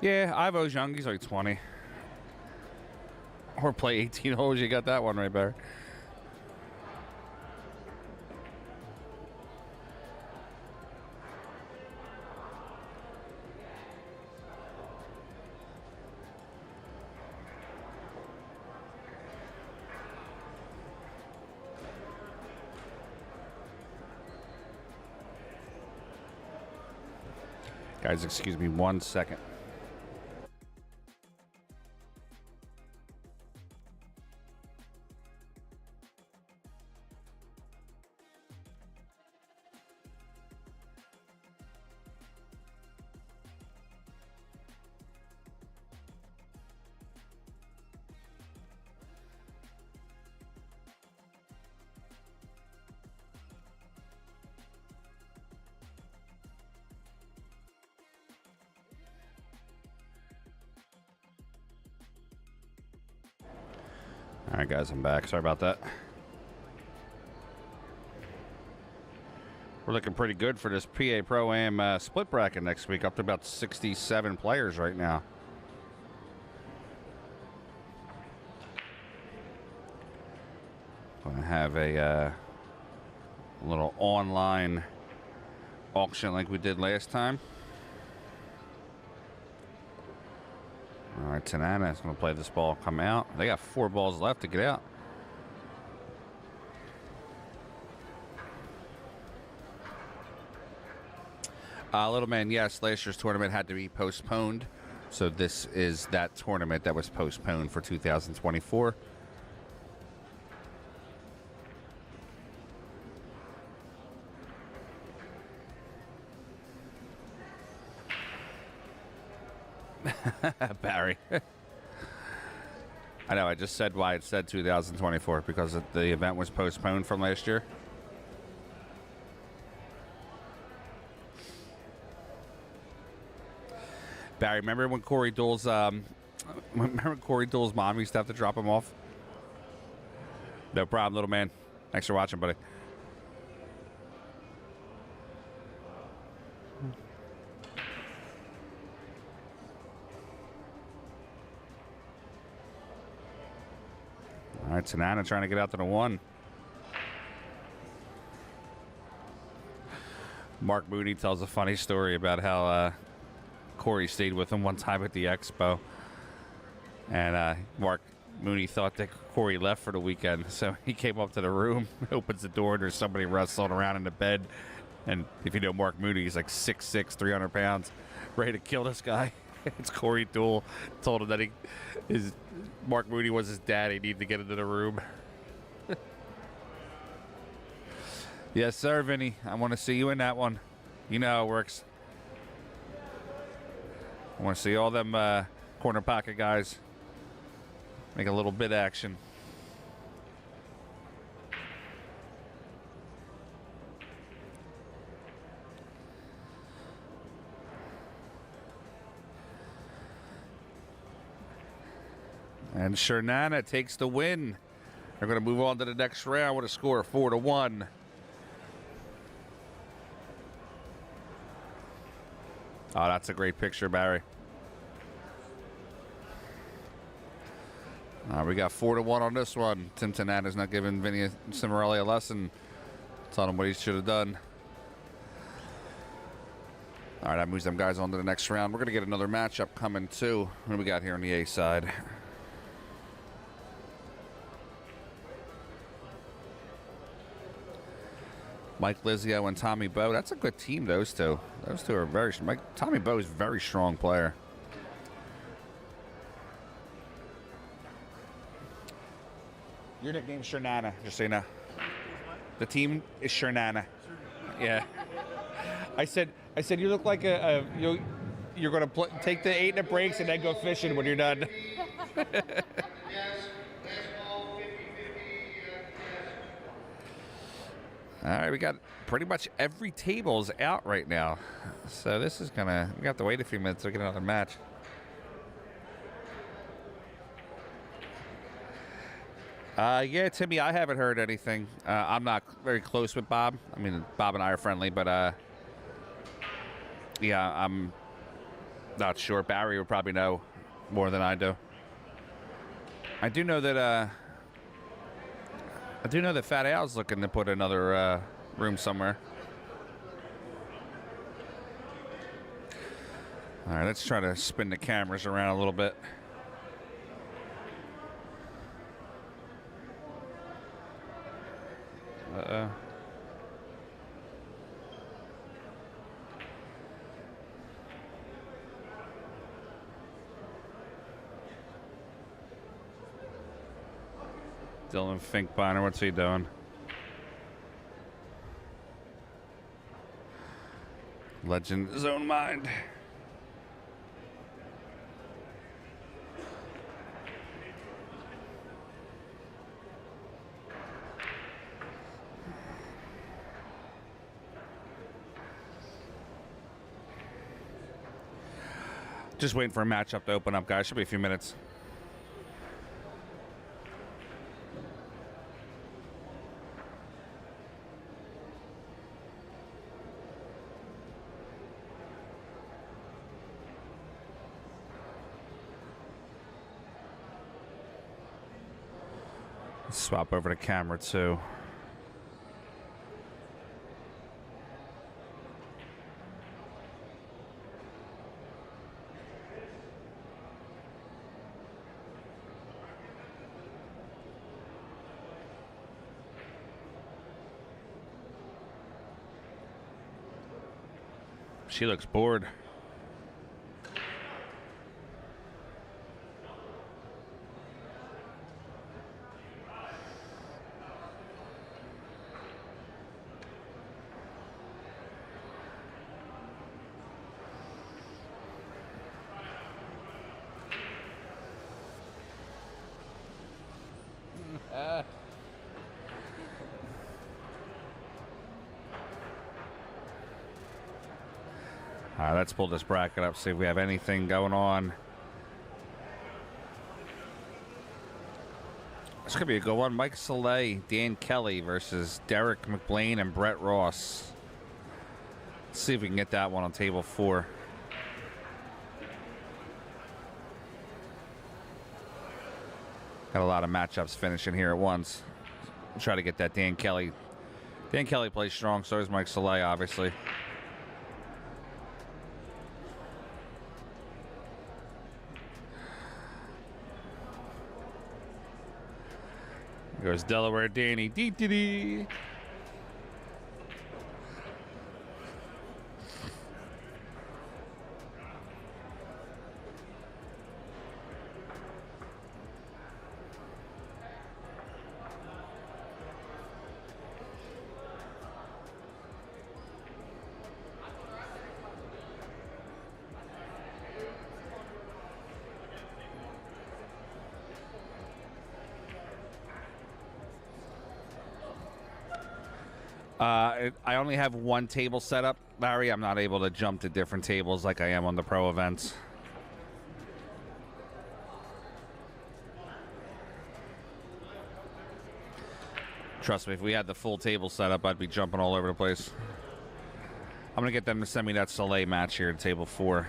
Yeah, Ivo's young. He's like 20. Or play 18 holes. You got that one right there. Guys, excuse me 1 second. All right, guys, I'm back. Sorry about that. We're looking pretty good for this PA Pro-Am split bracket next week, up to about 67 players right now. Going to have a little online auction like we did last time. All right, Tanana is going to play this ball, come out. They got 4 balls left to get out. Little man, yes, last year's tournament had to be postponed. So this is that tournament that was postponed for 2024. Barry. I know, I just said why it said 2024, because the event was postponed from last year. Barry, remember when Corey Doole's mom used to have to drop him off? No problem, little man. Thanks for watching, buddy. All right, Tanana trying to get out to the 1. Mark Mooney tells a funny story about how Corey stayed with him one time at the expo. And Mark Mooney thought that Corey left for the weekend. So he came up to the room, opens the door, and there's somebody wrestling around in the bed. And if you know Mark Mooney, he's like 6'6", 300 pounds, ready to kill this guy. It's Corey Doole. Told him that Mark Mooney was his dad. He needed to get into the room. Yes, sir, Vinny. I want to see you in that one. You know how it works. I want to see all them corner pocket guys make a little bit action. And Shernana takes the win. They're going to move on to the next round with a score of 4-1. Oh, that's a great picture, Barry. We got 4-1 on this one. Tim Tanana's not giving Vinny Cimarelli a lesson. Telling him what he should have done. All right, that moves them guys on to the next round. We're going to get another matchup coming, too. What do we got here on the A side? Mike Lizio and Tommy Bowe. That's a good team, those two. Those two are very... Tommy Bowe is a very strong player. Your nickname's Shernana, just so you know. The team is Shernana. Yeah. I said you look like you're going to take the 8 in the breaks and then go fishing when you're done. All right, we got pretty much every table's out right now. So this is we got to wait a few minutes to get another match. Yeah, Timmy, I haven't heard anything. I'm not very close with Bob. I mean, Bob and I are friendly, but yeah, Not sure. Barry would probably know more than I do. I do know that Fat Al's looking to put another room somewhere. All right, let's try to spin the cameras around a little bit. Dylan Finkbeiner, what's he doing? Legend Zone Mind. Just waiting for a matchup to open up, guys. Should be a few minutes. Swap over to camera 2. She looks bored. All right, let's pull this bracket up, see if we have anything going on. This could be a good one. Mike Soleil, Dan Kelly versus Derek McBlain and Brett Ross. Let's see if we can get that one on table 4. Got a lot of matchups finishing here at once. I'll try to get that Dan Kelly. Dan Kelly plays strong, so does Mike Soleil, obviously. Goes Delaware Danny. Dee-dee-dee. I only have one table set up, Larry. I'm not able to jump to different tables like I am on the pro events. Trust me, if we had the full table set up, I'd be jumping all over the place. I'm going to get them to send me that Soleil match here at table 4.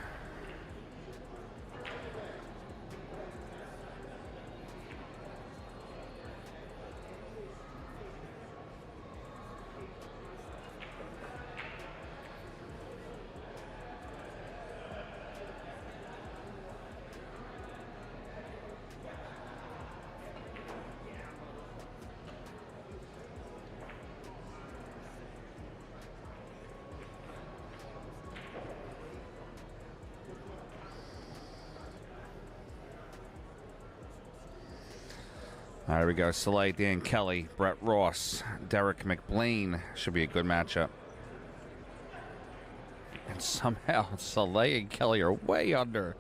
All right, here we go. Soleil, Dan Kelly, Brett Ross, Derek McBlain. Should be a good matchup. And somehow Soleil and Kelly are way under.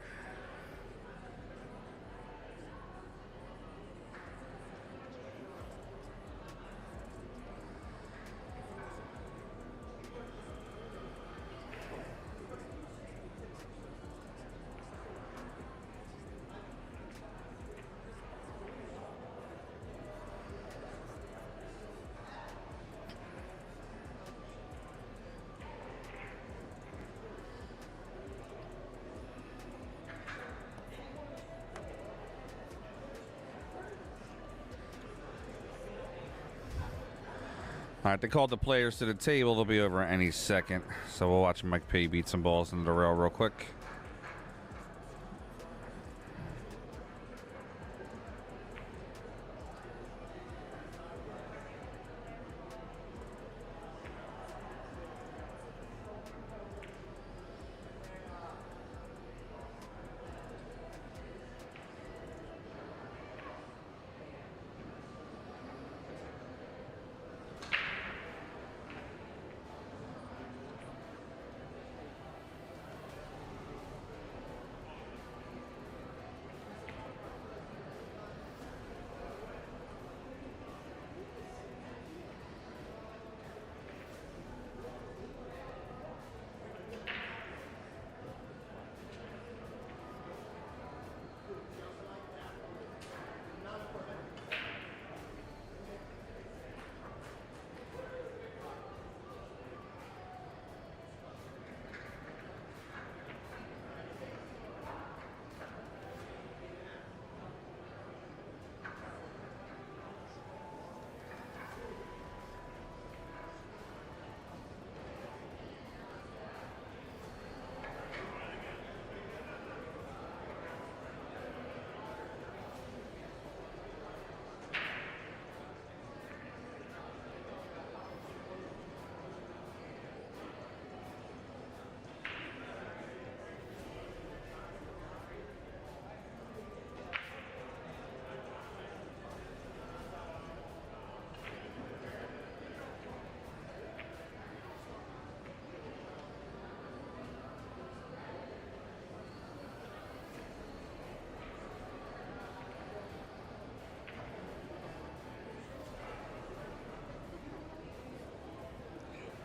All right, they called the players to the table. They'll be over any second. So we'll watch Mike P beat some balls into the rail real quick.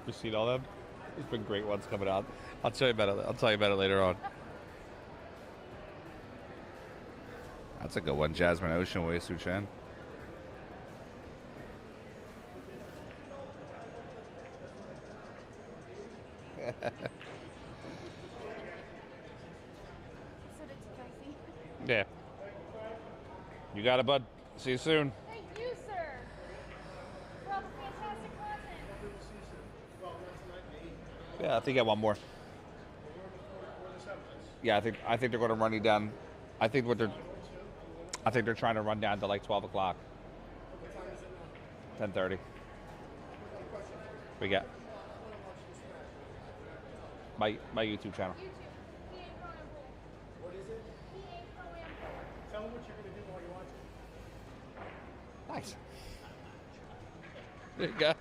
You've seen all them? There's been great ones coming out. I'll tell you about it. I'll tell you about it later on. That's a good one, Jasmine Ocean Way, Su Chen. Yeah. You got it, bud. See you soon. Thank you, sir, for all the fantastic content. Yeah, I think I got one more. Yeah, I think they're going to run you down. I think they're trying to run down to like 12 o'clock. 10:30. We got my YouTube channel. YouTube. PA Pro Am Pool. What is it? PA Pro Am Pool. Tell them what you're going to do while you're watching. Nice. There you go. Oh,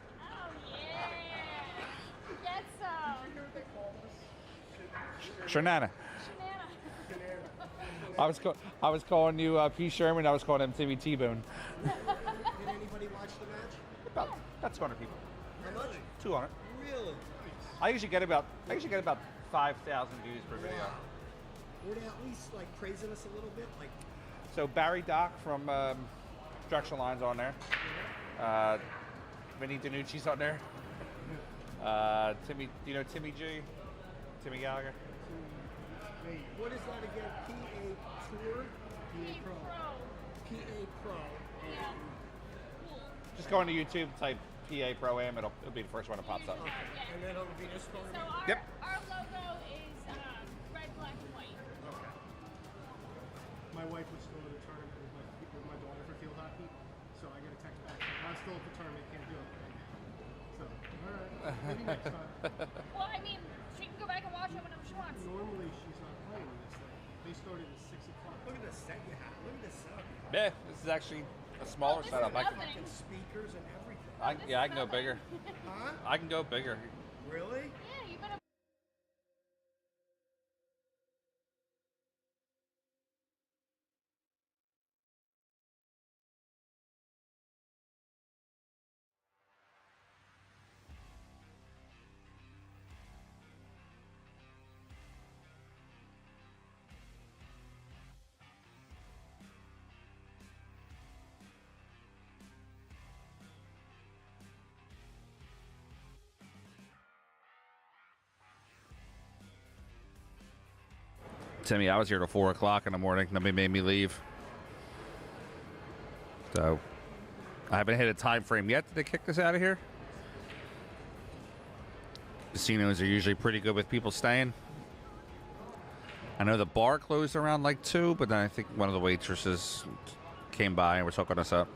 yeah. Get some. You hear what they call us? Shanana. Shanana. I was calling you P. Sherman. I was calling him Timmy T-Bone. Did anybody watch the match? About 200 people. How much? 200. Really? I usually get about 5,000 views per video. Wow. Were they at least like praising us a little bit? Like, So Barry Doc from Structural Lines on there. Vinny DiNucci's on there. Timmy, you know Timmy G? Timmy Gallagher. wait, what is that again? PA Tour? PA Pro. PA Pro. Yeah. Just go into YouTube, type PA Pro Am. It'll be the first one that pops up. Okay. And then it'll be this photo. So our, Yep. our logo is red, black, and white. Okay. My wife was still in a tournament with my daughter for field hockey, so I got a text back. I'm still at the tournament, can't do it. So, all right, maybe next time. Well, I mean, she can go back and watch it whenever she wants. Normally she's not playing this thing. They started at 6 o'clock. Look at the set you have. Look at the setup. Yeah, this is actually a smaller Oh, this is setup. nothing. And speakers and everything. I can go bigger. Huh? I can go bigger. Really? Yeah, you better. Timmy, I was here till 4 o'clock in the morning. Nobody made me leave. So I haven't hit a time frame yet. Did they kick this out of here? Casinos are usually pretty good with people staying. I know the bar closed around like 2, but then I think one of the waitresses came by and was hooking us up.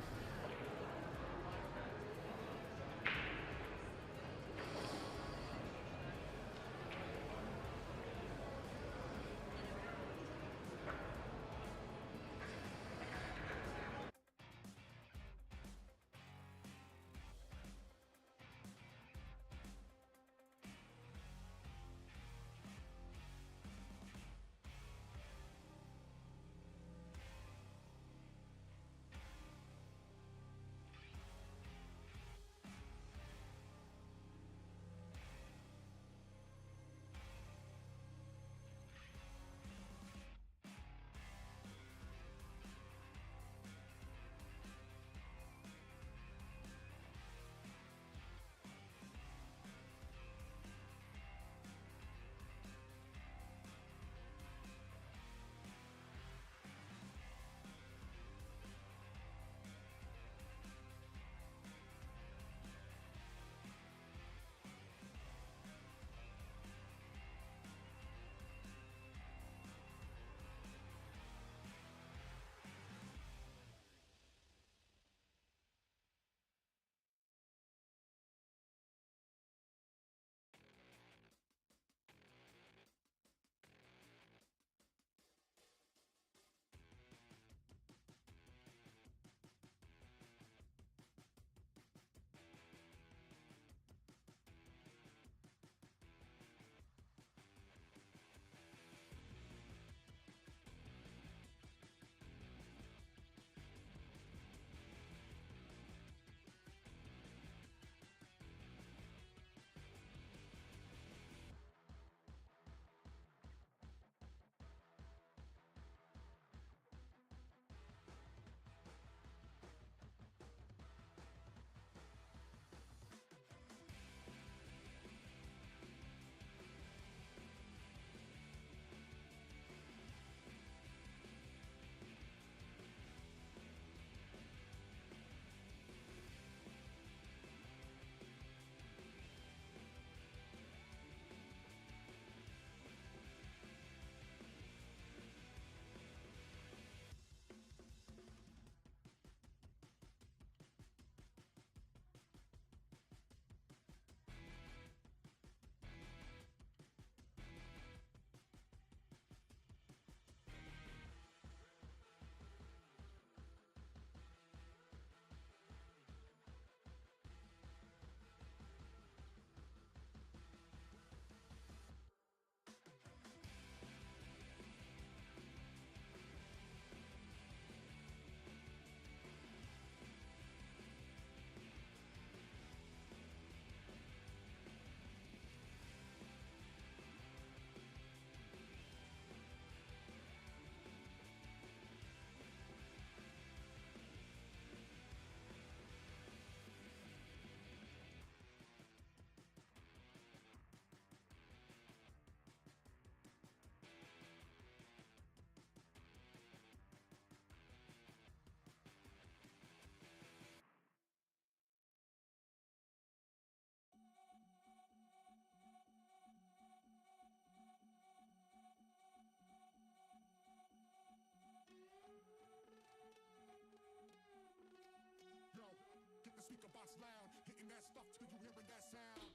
Speaker box loud, hitting that stuff till you hearing that sound.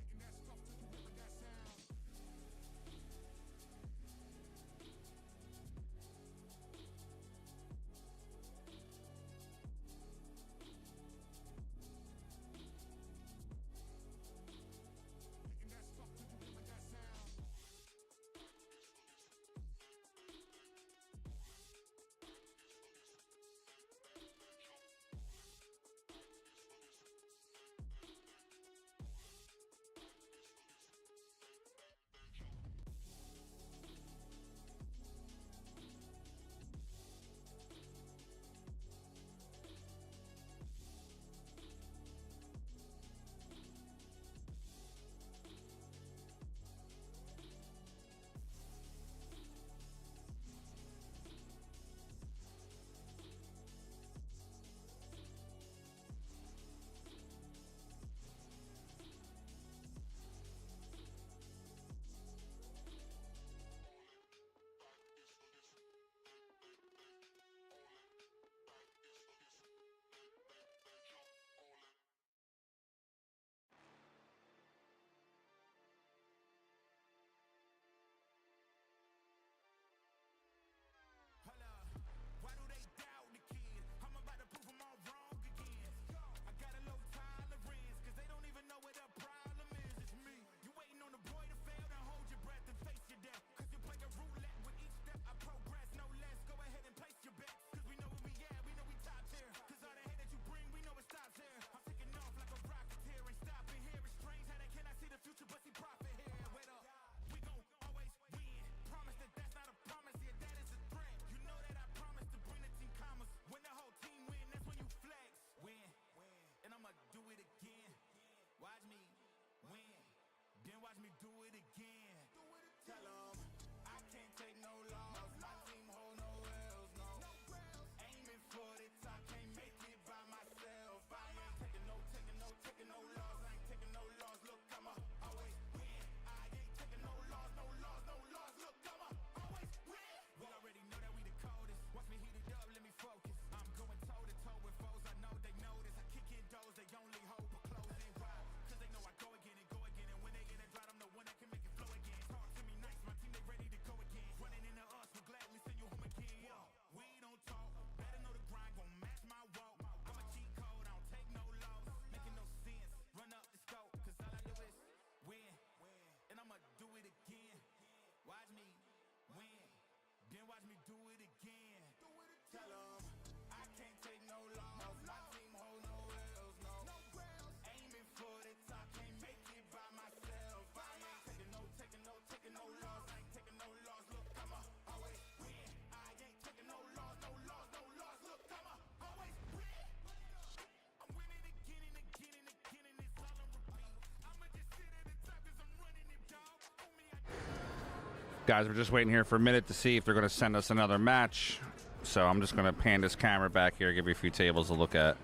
Hitting that stuff till you hearing that sound. Hitting that stuff till Guys, we're just waiting here for a minute to see if they're going to send us another match. So I'm just going to pan this camera back here, give you a few tables to look at.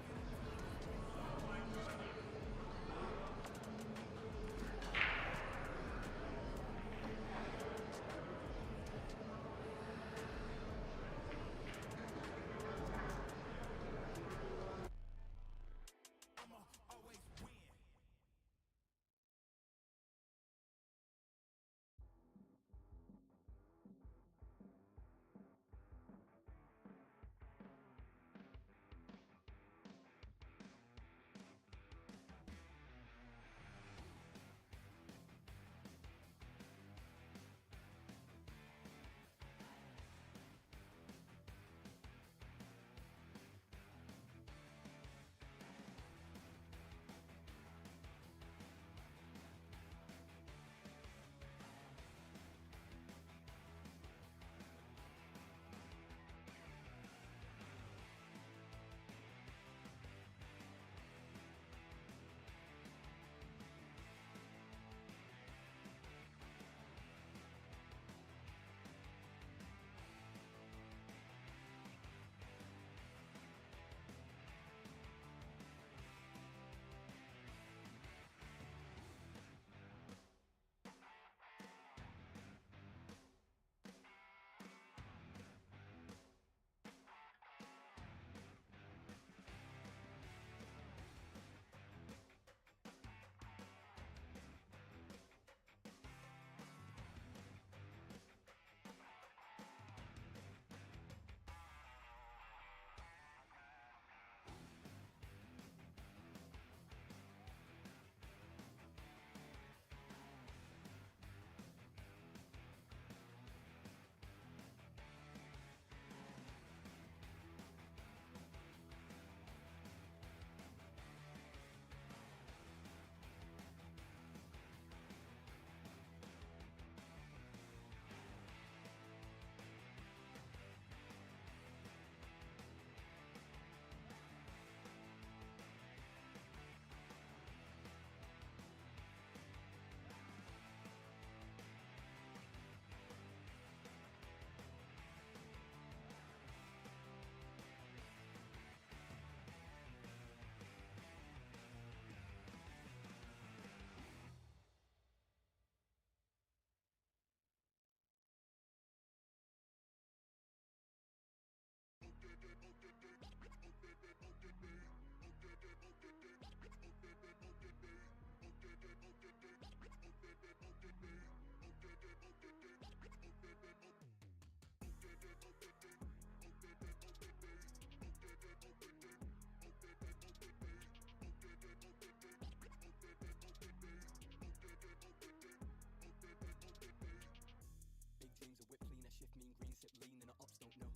Big dreams, a whip cleaner, shift mean green, sip lean, and the ops don't know.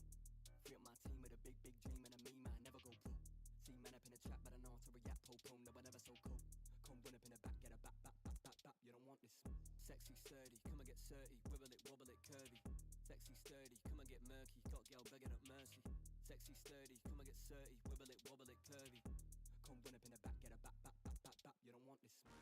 Free up my team with a big dream and a me man, never go pro. See man up in a trap, but I know how to react, po-pone, no, I never so cold. Come run up in the back, get a bap, you don't want this. Sexy, sturdy, come and get 30, wibble it, wobble it, curvy. Sexy, sturdy, come and get murky, got girl begging up mercy. Sexy, sturdy, come and get 30, wibble it, wobble it, curvy. Come run up in the back, get a bap, you don't want this. I'm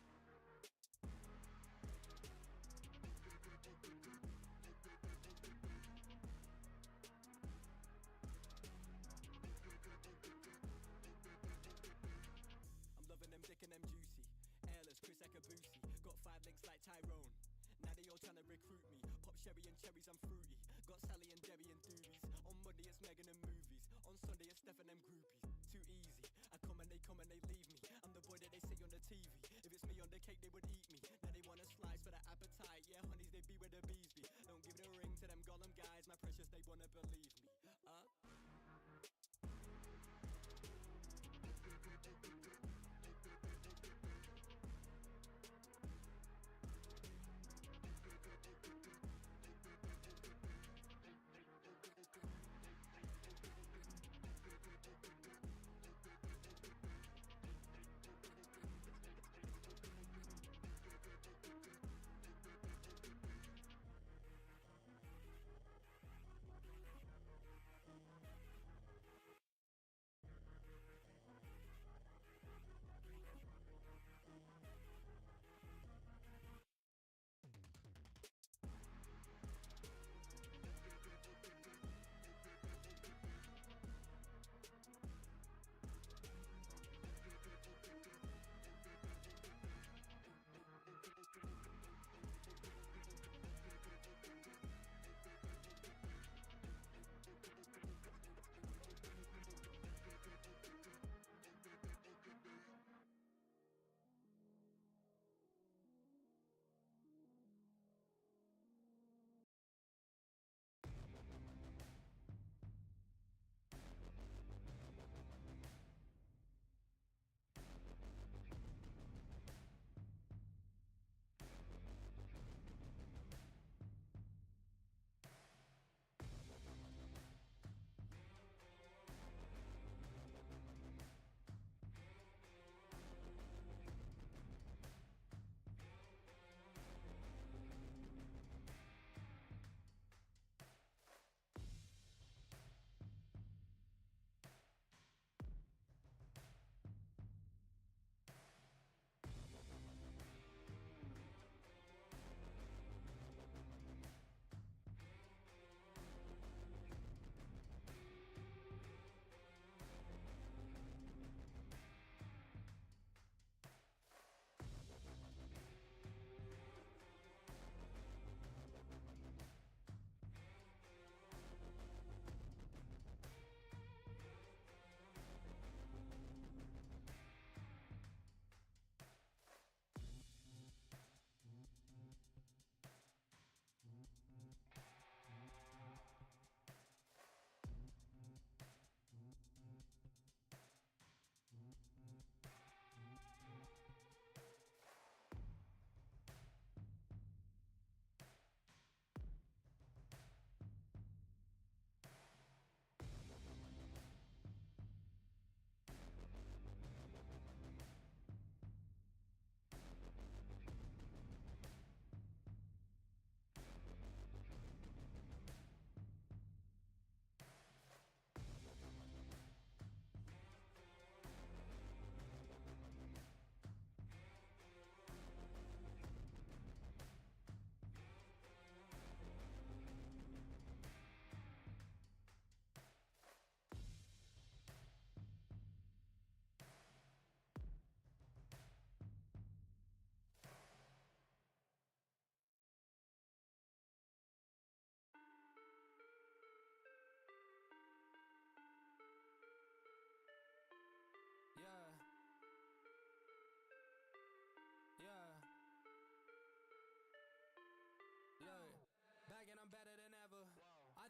loving them thick and them juicy. Airless, Chris Ekabusi. Got 5 links like Tyrone. Now they all trying to recruit me. Pop sherry and cherries, I'm fruity. Got Sally and Debbie and doobies. On Monday it's Megan and movies. On Sunday it's Steph and them groupies. Too easy. I come and they leave me. I'm the boy that they see on the TV. If it's me on the cake, they would eat me. Now they want a slice for the appetite. Yeah, honeys, they be where the bees be. Don't give the ring to them Gollum guys. My precious, they wanna believe me.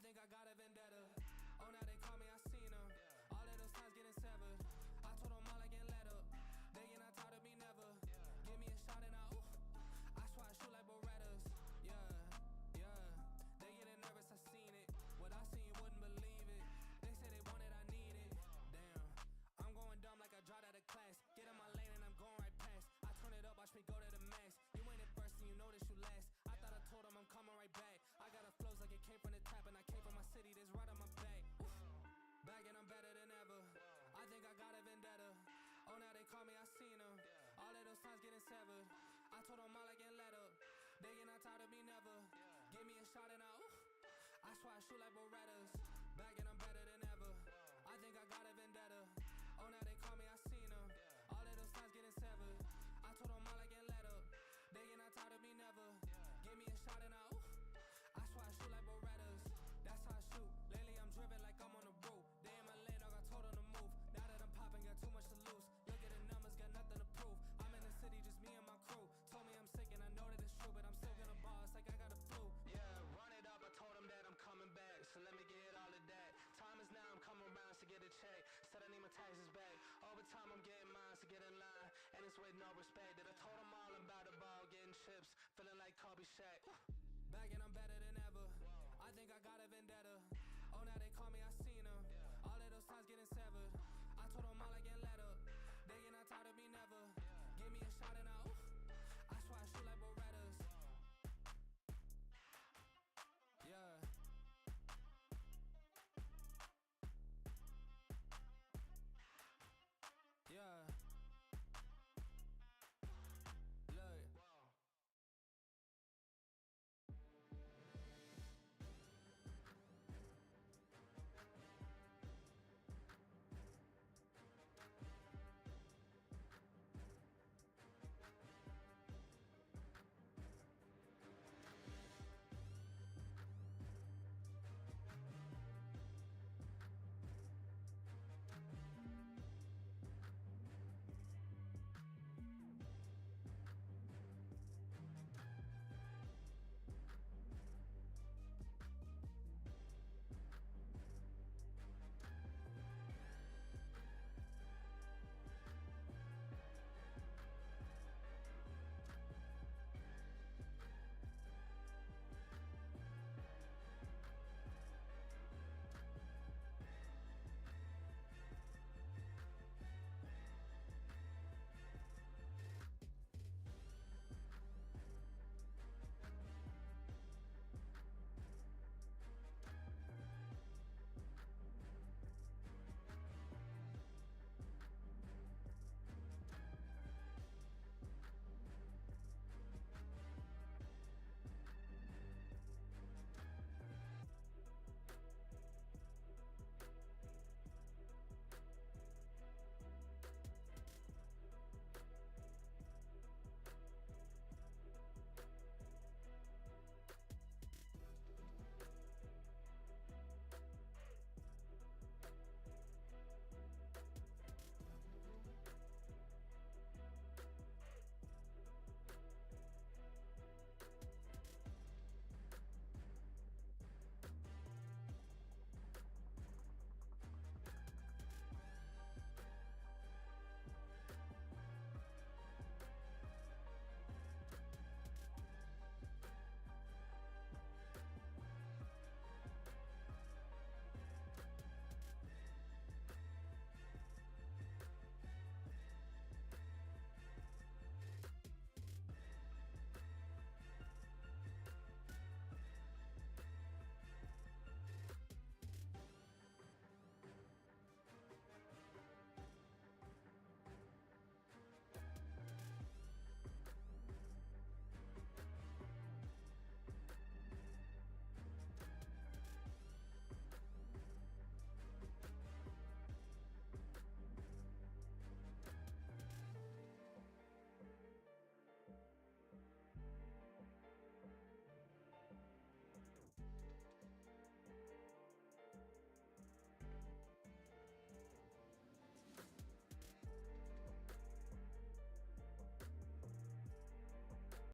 think I got a vendetta. Oh, now they call me, I seen them. All of those times getting severed. I told them all I get let up. They get not tired of me never. Give me a shot and I swear I shoot like Berettas. Yeah. They getting nervous, I seen it. What I seen, you wouldn't believe it. They say they want it, I need it. Damn, I'm going dumb like I dropped out of class. Get in my lane and I'm going right past. I turn it up, watch me go to the max. You ain't it first and you know this you last. I thought I told them I'm coming right back. I got a flows like it came from the tap and I came from my city, this right on my back. Oof. Back and I'm better than ever. I think I got a vendetta. Oh, now they call me, I seen them. All of those times getting severed. I told them all I get let up. They get not tired of me never. Give me a shot and I swear I shoot like Berettas. Back and I'm better than ever. I think I got a vendetta. Oh, now they call me, I seen them. All of those times getting severed. I told them all I get let up. They get not tired of me never. Give me a shot and I swear I shoot like Berettas. That's how I shoot. Lately I'm driven like I'm on the road. They in my lane, I got told on the move. Now that I'm popping, got too much to lose. Look at the numbers, got nothing to prove. I'm in the city, just me and my crew. Told me I'm sick and I know that it's true, but I'm still gonna boss like I got a flu. Yeah, run it up, I told them that I'm coming back. So let me get all of that. Time is now, I'm coming around to get a check. Said I need my taxes back. Overtime, I'm getting mine to get in line. And it's with no respect. That I told them all about the ball, getting chips. Feeling like Kobe Shaq. Back and I'm better than ever. I think I got a vendetta. Oh, now they call me, I